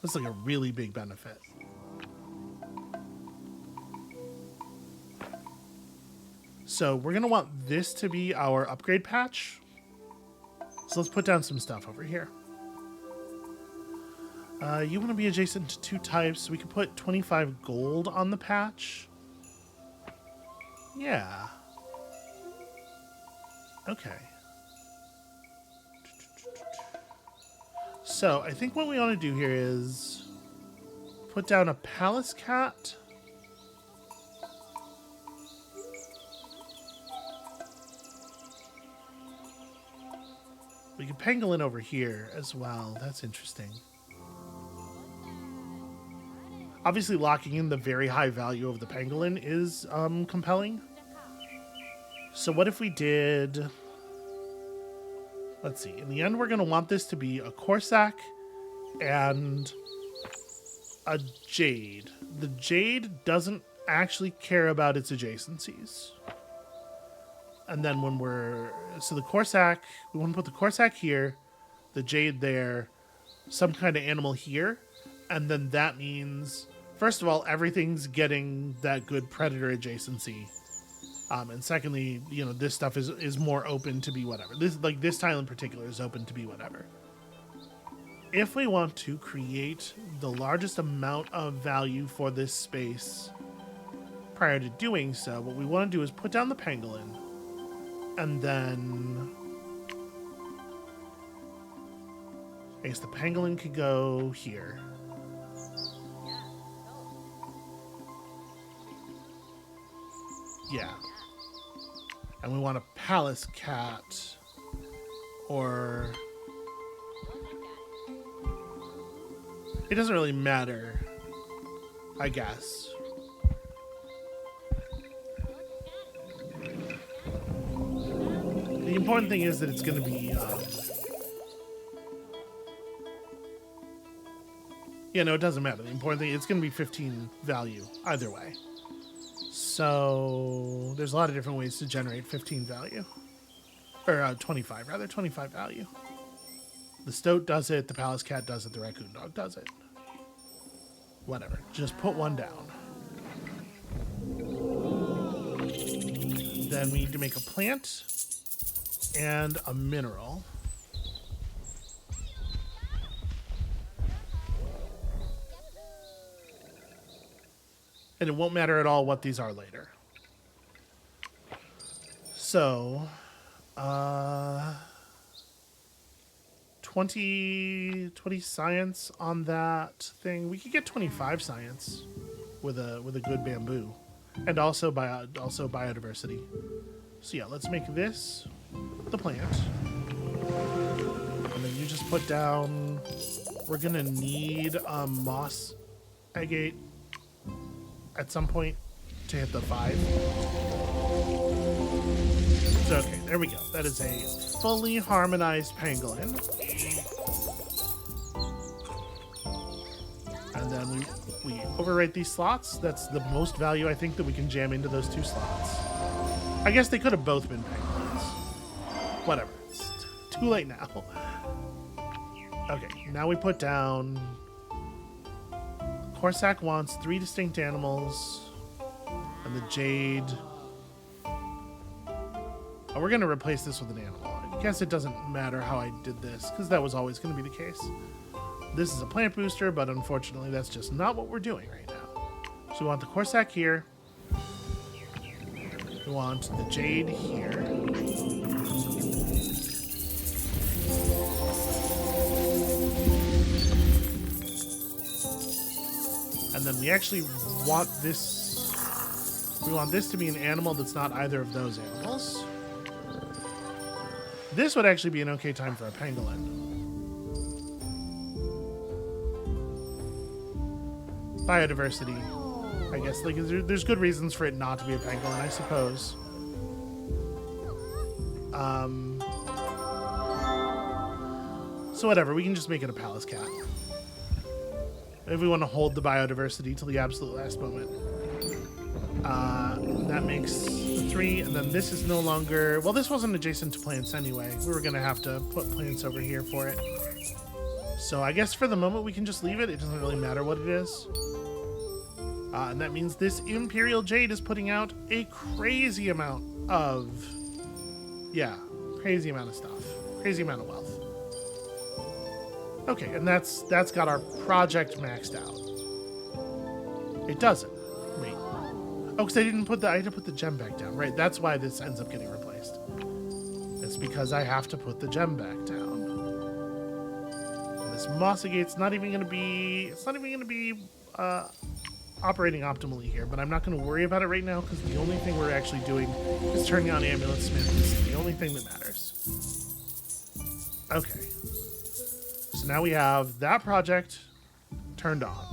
That's like a really big benefit. So we're going to want this to be our upgrade patch. So let's put down some stuff over here. You want to be adjacent to 2 types. We could put 25 gold on the patch. Yeah. Okay. So I think what we want to do here is put down a palace cat. We can pangolin over here as well. That's interesting. Obviously, locking in the very high value of the pangolin is compelling. So what if we did... Let's see. In the end, we're going to want this to be a Corsac and a Jade. The Jade doesn't actually care about its adjacencies. And then when we're... So the Corsac, we want to put the Corsac here, the Jade there, some kind of animal here. And then that means, first of all, everything's getting that good predator adjacency. And secondly, you know, this stuff is more open to be whatever. This tile in particular is open to be whatever. If we want to create the largest amount of value for this space prior to doing so, what we want to do is put down the pangolin. And then I guess the pangolin could go here. Yeah. And we want a palace cat or... It doesn't really matter, I guess. The important thing is that it's going to be... Yeah, no, it doesn't matter. The important thing, it's going to be 15 value either way. So there's a lot of different ways to generate 15 value. Or 25, rather. 25 value. The stoat does it, the palace cat does it, the raccoon dog does it. Whatever. Just put one down. Then we need to make a plant and a mineral. And it won't matter at all what these are later. So, 20 science on that thing. We could get 25 science with a good bamboo, and also biodiversity. So yeah, let's make this the plant, and then you just put down. We're gonna need a moss agate at some point to hit the 5. So, okay, there we go. That is a fully harmonized pangolin. And then we overwrite these slots. That's the most value I think that we can jam into those 2 slots. I guess they could have both been pangolins. Whatever. It's too late now. Okay, now we put down... Corsac wants 3 distinct animals, and the Jade... Oh, we're going to replace this with an animal. I guess it doesn't matter how I did this, because that was always going to be the case. This is a plant booster, but unfortunately that's just not what we're doing right now. So we want the Corsac here. We want the Jade here. And then we actually want this... We want this to be an animal that's not either of those animals. This would actually be an okay time for a pangolin. Biodiversity. I guess like there's good reasons for it not to be a pangolin, I suppose. So whatever, we can just make it a palace cat. If we want to hold the biodiversity till the absolute last moment. That makes 3, and then this is no longer... Well, this wasn't adjacent to plants anyway. We were going to have to put plants over here for it. So I guess for the moment we can just leave it. It doesn't really matter what it is. And that means this Imperial Jade is putting out a crazy amount of, yeah, crazy amount of stuff. Crazy amount of wealth. Okay, and that's got our project maxed out. It doesn't. Wait. Oh, because I had to put the gem back down. Right, that's why this ends up getting replaced. It's because I have to put the gem back down. And this Mossagate's not even going to be... It's not even going to be operating optimally here, but I'm not going to worry about it right now because the only thing we're actually doing is turning on Amulet Smith. This is the only thing that matters. Okay. So now we have that project turned on.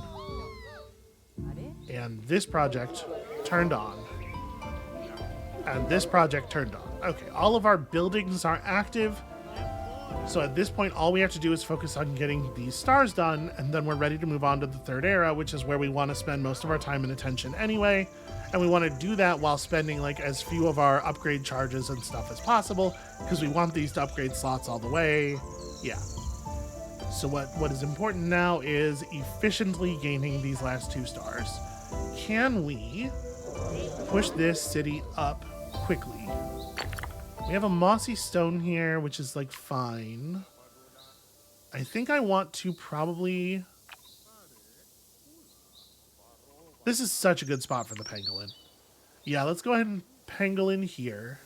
And this project turned on. And this project turned on. Okay, all of our buildings are active. So at this point, all we have to do is focus on getting these stars done, and then we're ready to move on to the third era, which is where we want to spend most of our time and attention anyway. And we want to do that while spending like as few of our upgrade charges and stuff as possible, because we want these to upgrade slots all the way. Yeah. So what is important now is efficiently gaining these last 2 stars. Can we push this city up quickly? We have a mossy stone here, which is like fine. I think I want to probably... This is such a good spot for the pangolin. Yeah, let's go ahead and pangolin here.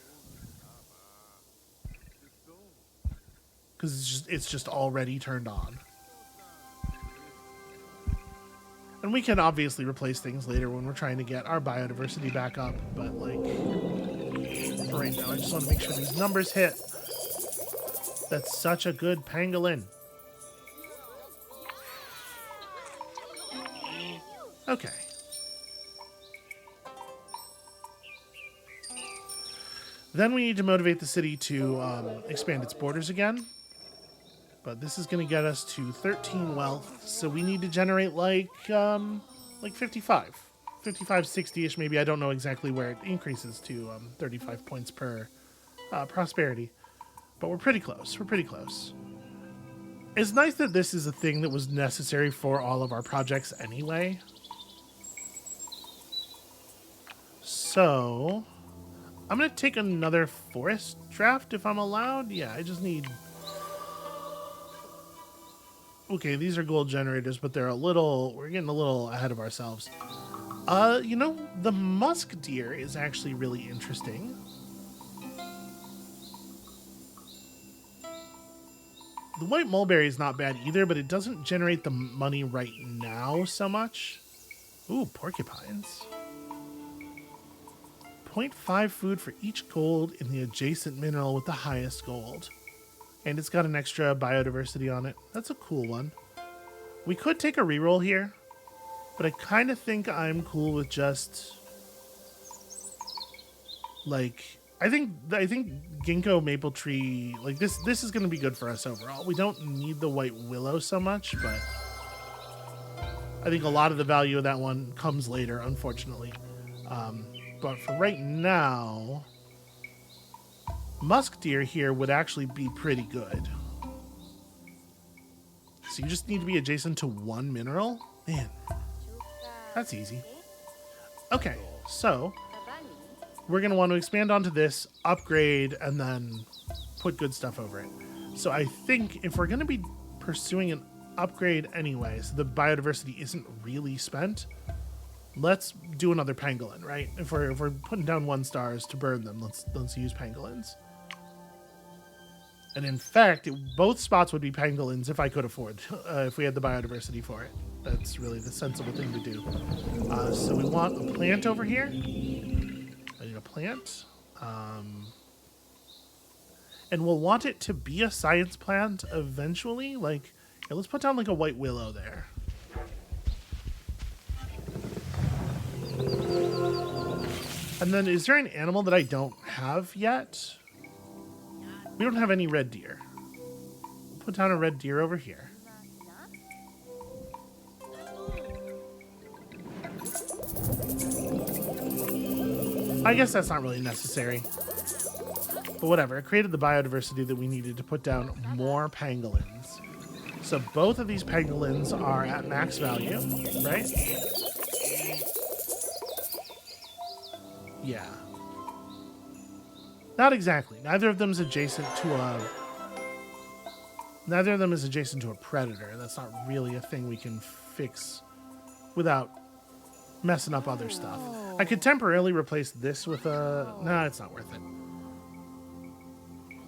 Because it's just already turned on. And we can obviously replace things later when we're trying to get our biodiversity back up, but like for right now, I just want to make sure these numbers hit. That's such a good pangolin. Okay. Then we need to motivate the city to expand its borders again. But this is going to get us to 13 wealth, so we need to generate like 55, 60-ish maybe. I don't know exactly where it increases to 35 points per prosperity, but we're pretty close. We're pretty close. It's nice that this is a thing that was necessary for all of our projects anyway. So I'm going to take another forest draft if I'm allowed. Yeah, I just need... Okay, these are gold generators, but they're we're getting a little ahead of ourselves. You know, the musk deer is actually really interesting. The white mulberry is not bad either, but it doesn't generate the money right now so much. Ooh, porcupines. 0.5 food for each gold in the adjacent mineral with the highest gold. And it's got an extra biodiversity on it. That's a cool one. We could take a reroll here, but I kind of think I'm cool with just like I think ginkgo maple tree, like this is going to be good for us overall. We don't need the white willow so much, but I think a lot of the value of that one comes later, unfortunately. But for right now, musk deer here would actually be pretty good. So you just need to be adjacent to 1 mineral? Man, that's easy. Okay, so we're going to want to expand onto this, upgrade, and then put good stuff over it. So I think if we're going to be pursuing an upgrade anyway, so the biodiversity isn't really spent, let's do another pangolin, right? If we're putting down 1 stars to burn them, let's use pangolins. And in fact, both spots would be pangolins if I could afford, if we had the biodiversity for it. That's really the sensible thing to do. So we want a plant over here. I need a plant. And we'll want it to be a science plant eventually. Like, yeah, let's put down like a white willow there. And then is there an animal that I don't have yet? We don't have any red deer. We'll put down a red deer over here. I guess that's not really necessary. But whatever, it created the biodiversity that we needed to put down more pangolins. So both of these pangolins are at max value, right? Yeah. Not exactly. Neither of them is adjacent to a... Neither of them is adjacent to a predator. That's not really a thing we can fix without messing up other stuff. I could temporarily replace this with a... Nah, it's not worth it.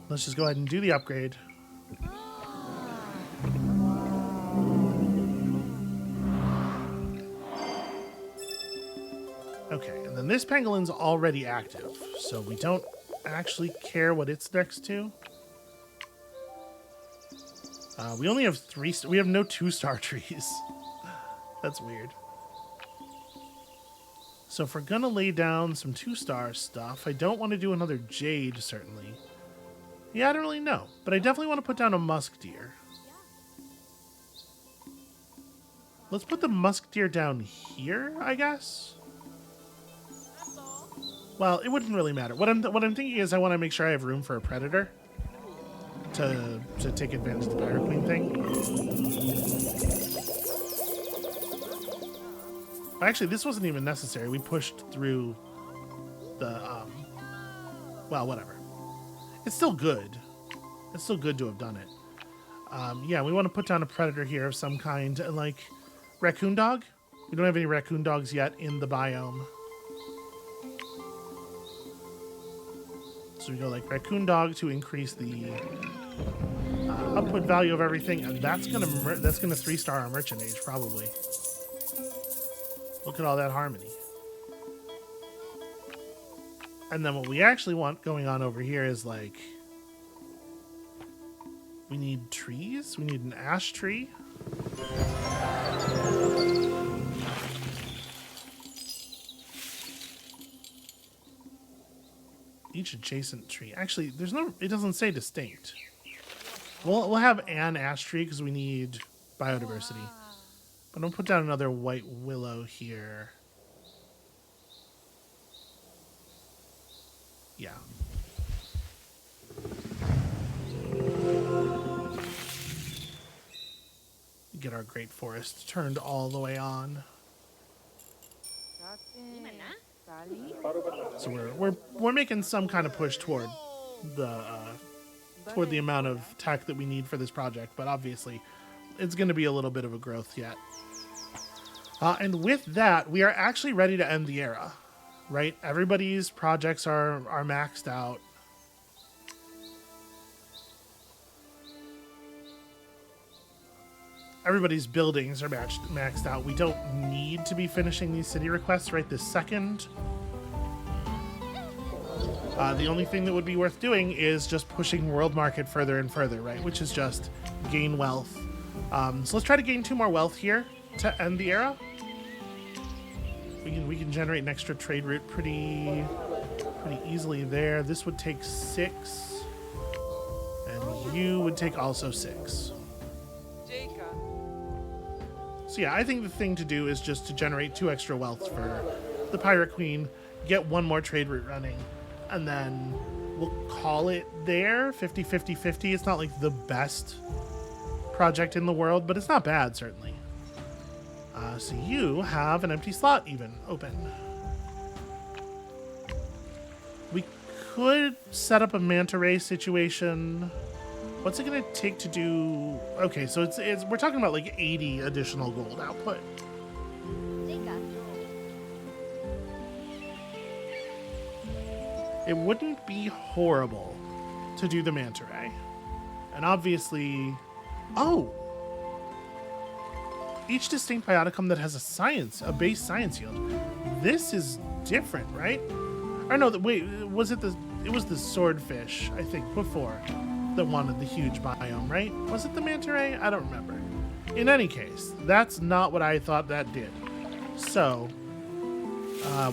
Let's just go ahead and do the upgrade. Okay, and then this pangolin's already active, so we don't actually care what it's next to. We only have 3... We have no 2-star trees. That's weird. So if we're gonna lay down some 2-star stuff, I don't want to do another jade, certainly. Yeah, I don't really know, but I definitely want to put down a musk deer. Let's put the musk deer down here, I guess. Well, it wouldn't really matter. What I'm thinking is I want to make sure I have room for a predator to take advantage of the Pirate Queen thing. Actually, this wasn't even necessary. We pushed through the, well, whatever. It's still good. It's still good to have done it. Yeah, we want to put down a predator here of some kind, like raccoon dog. We don't have any raccoon dogs yet in the biome. So we go like raccoon dog to increase the output value of everything, and that's gonna 3-star our merchant age probably. Look at all that harmony. And then what we actually want going on over here is like, we need trees. We need an ash tree. Each adjacent tree. Actually, there's no, it doesn't say distinct. We'll have an ash tree because we need biodiversity. But I'm gonna put down another white willow here. Yeah. Get our great forest turned all the way on. So we're making some kind of push toward the amount of tech that we need for this project, but obviously it's going to be a little bit of a growth yet. And with that, we are actually ready to end the era, right? Everybody's projects are maxed out. Everybody's buildings are maxed out. We don't need to be finishing these city requests right this second. The only thing that would be worth doing is just pushing world market further and further, right? Which is just gain wealth. So let's try to gain 2 more wealth here to end the era. We can generate an extra trade route pretty easily there. This would take 6, and you would take also 6. So yeah, I think the thing to do is just to generate 2 extra wealth for the Pirate Queen, get 1 more trade route running, and then we'll call it there. 50-50-50. It's not like the best project in the world, but it's not bad, certainly. So you have an empty slot even open. We could set up a manta ray situation. What's it going to take to do... Okay, so it's we're talking about like 80 additional gold output. It wouldn't be horrible to do the manta ray. And obviously... Oh! Each distinct bioticum that has a base science yield. This is different, right? Or no, wait, it was the swordfish, I think, before that wanted the huge biome, right? Was it the manta ray? I don't remember. In any case, that's not what I thought that did. So,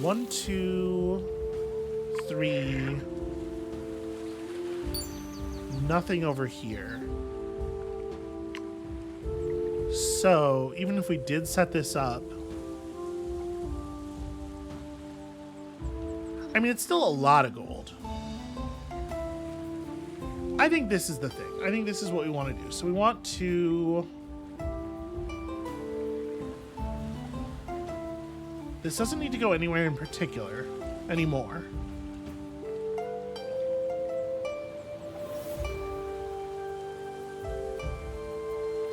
1, 2, 3. Nothing over here. So, even if we did set this up, I mean, it's still a lot of gold. I think this is the thing. I think this is what we want to do. So we want to... This doesn't need to go anywhere in particular anymore.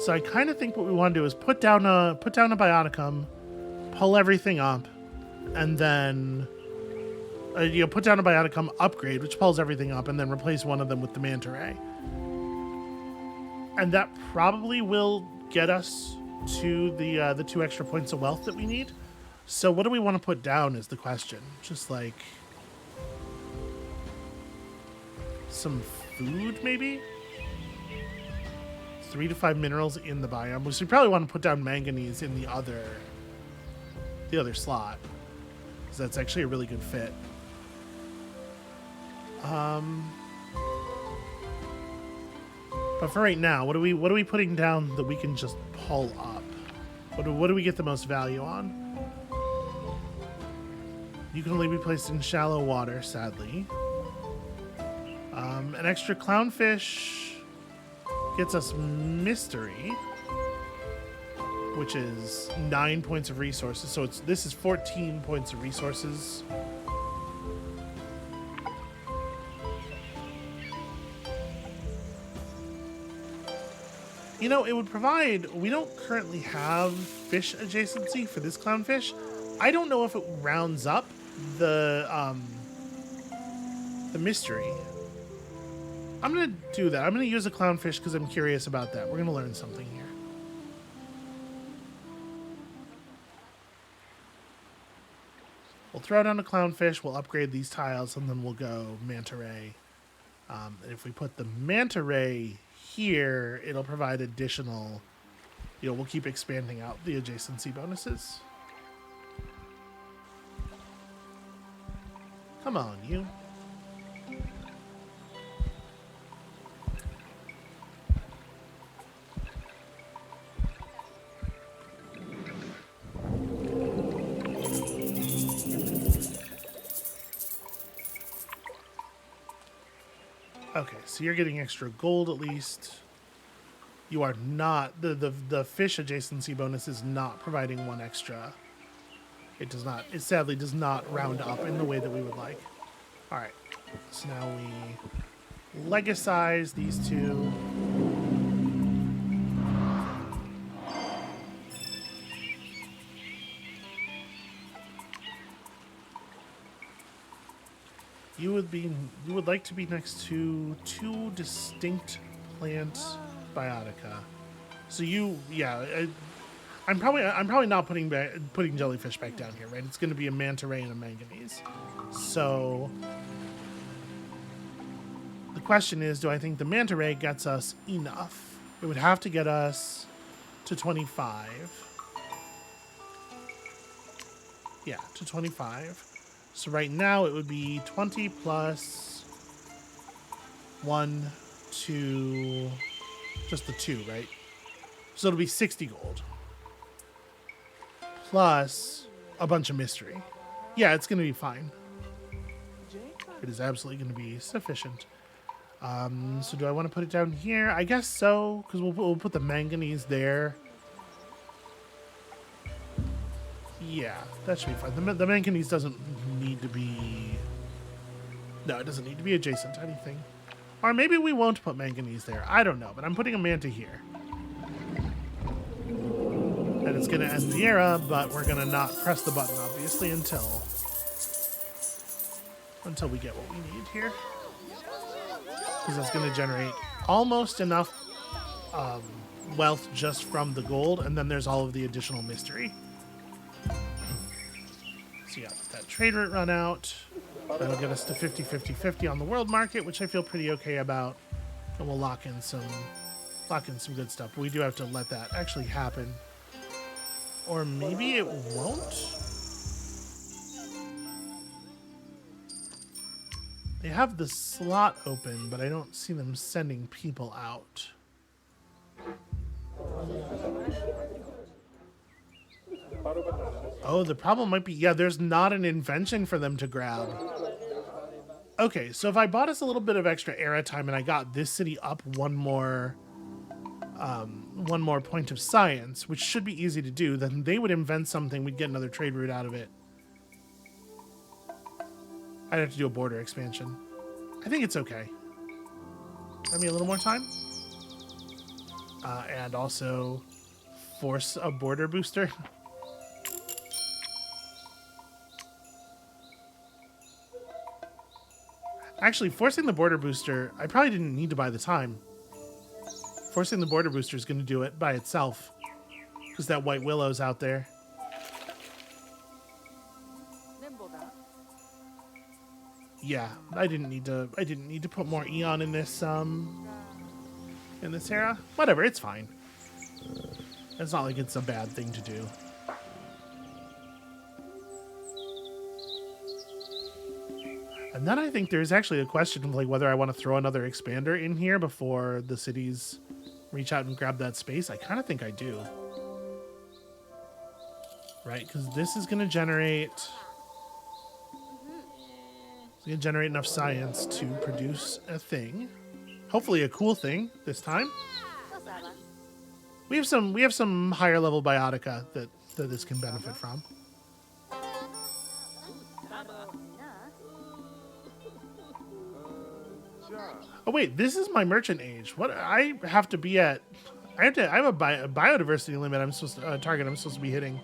So I kind of think what we want to do is put down a bioticum, pull everything up, and then put down a bioticum, upgrade, which pulls everything up, and then replace one of them with the manta ray. And that probably will get us to the 2 extra points of wealth that we need. So what do we want to put down is the question. Just like some food, maybe? 3 to 5 minerals in the biome. So we probably want to put down manganese in the other slot, because that's actually a really good fit. But for right now, what are we putting down that we can just pull up? What do we get the most value on? You can only be placed in shallow water, sadly. An extra clownfish gets us mystery, which is 9 points of resources. So this is 14 points of resources. You know, it would provide... We don't currently have fish adjacency for this clownfish. I don't know if it rounds up the mystery. I'm going to do that. I'm going to use a clownfish because I'm curious about that. We're going to learn something here. We'll throw down a clownfish, we'll upgrade these tiles, and then we'll go manta ray. And if we put the manta ray here, it'll provide additional... we'll keep expanding out the adjacency bonuses. Come on, you. Okay, so you're getting extra gold at least. You are not... The fish adjacency bonus is not providing 1 extra. It does not... It sadly does not round up in the way that we would like. Alright, so now we legicize these 2. You would like to be next to 2 distinct plant biotica. So I'm probably not putting jellyfish back down here, right? It's going to be a manta ray and a manganese. So the question is, do I think the manta ray gets us enough? It would have to get us to 25. Yeah, to 25. So right now it would be 20 plus 1, 2, just the 2, right? So it'll be 60 gold. Plus a bunch of mystery. Yeah, it's going to be fine. It is absolutely going to be sufficient. So do I want to put it down here? I guess so, because we'll put the manganese there. Yeah, that should be fine. The manganese doesn't need to be... No, it doesn't need to be adjacent to anything. Or maybe we won't put manganese there. I don't know, but I'm putting a manta here. And it's going to end the era, but we're going to not press the button, obviously, until we get what we need here. Because that's going to generate almost enough wealth just from the gold, and then there's all of the additional mystery. So yeah, let that trade route run out. That'll get us to 50-50-50 on the world market, which I feel pretty okay about. And we'll lock in some good stuff. But we do have to let that actually happen. Or maybe it won't? They have the slot open, but I don't see them sending people out. Oh, the problem might be, yeah, there's not an invention for them to grab. Okay, so if I bought us a little bit of extra era time and I got this city up one more point of science, which should be easy to do, then they would invent something, we'd get another trade route out of it. I'd have to do a border expansion. I think it's okay. Give me a little more time. and also force a border booster. Actually, forcing the border booster, I probably didn't need to buy the time. Forcing the border booster is going to do it by itself. Because that white willow's out there. Yeah, I didn't need to put more Eon in this era. Whatever, it's fine. It's not like it's a bad thing to do. And then I think there's actually a question of like whether I want to throw another expander in here before the cities reach out and grab that space. I kind of think I do. Right, because this is going to generate... It's going to generate enough science to produce a thing. Hopefully a cool thing this time. We have some higher level biotica that this can benefit from. Oh wait, this is my merchant age. What I have to be at? I have a biodiversity limit. Target I'm supposed to be hitting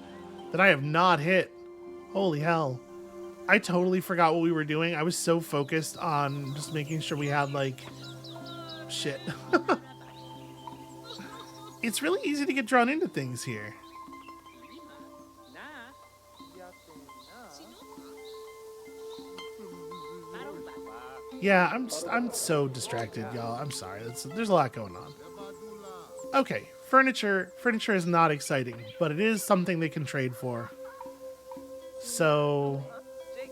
that I have not hit. Holy hell! I totally forgot what we were doing. I was so focused on just making sure we had like shit. It's really easy to get drawn into things here. Yeah, I'm so distracted, y'all. I'm sorry. There's a lot going on. Okay, furniture is not exciting, but it is something they can trade for. So,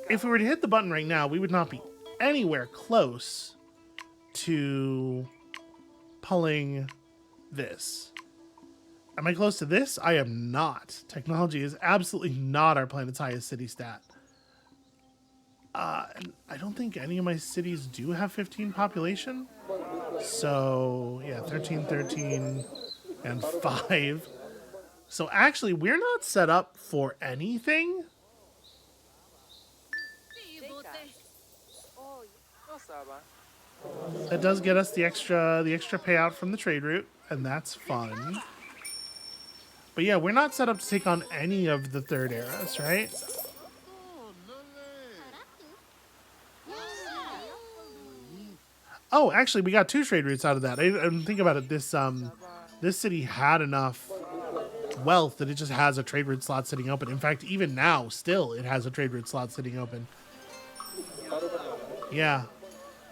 if we were to hit the button right now, we would not be anywhere close to pulling this. Am I close to this? I am not. Technology is absolutely not our planet's highest city stat. And I don't think any of my cities do have 15 population. So, yeah, 13, 13, and 5. So, actually, we're not set up for anything. That does get us the extra payout from the trade route, and that's fun. But yeah, we're not set up to take on any of the third eras, right? Oh, actually, we got 2 trade routes out of that. I didn't think about it. This city had enough wealth that it just has a trade route slot sitting open. In fact, even now, still, it has a trade route slot sitting open. Yeah.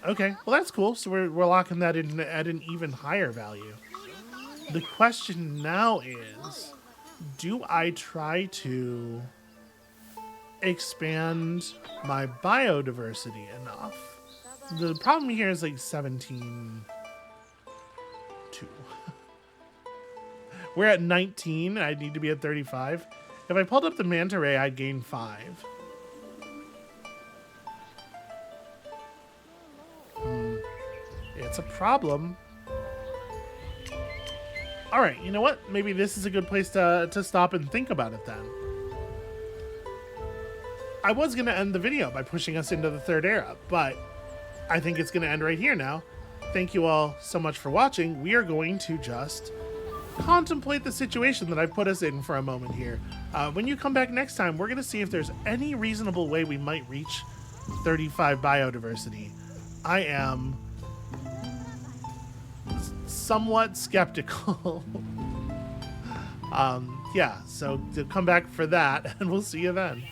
Okay. Well, that's cool. So we're locking that in at an even higher value. The question now is, do I try to expand my biodiversity enough? The problem here is like 17.2. We're at 19. I need to be at 35. If I pulled up the manta ray, I'd gain 5. It's a problem. All right, you know what? Maybe this is a good place to stop and think about it then. I was going to end the video by pushing us into the third era, but I think it's going to end right here now. Thank you all so much for watching. We are going to just contemplate the situation that I've put us in for a moment here. When you come back next time, we're going to see if there's any reasonable way we might reach 35 biodiversity. I am somewhat skeptical. Yeah, so to come back for that, and we'll see you then.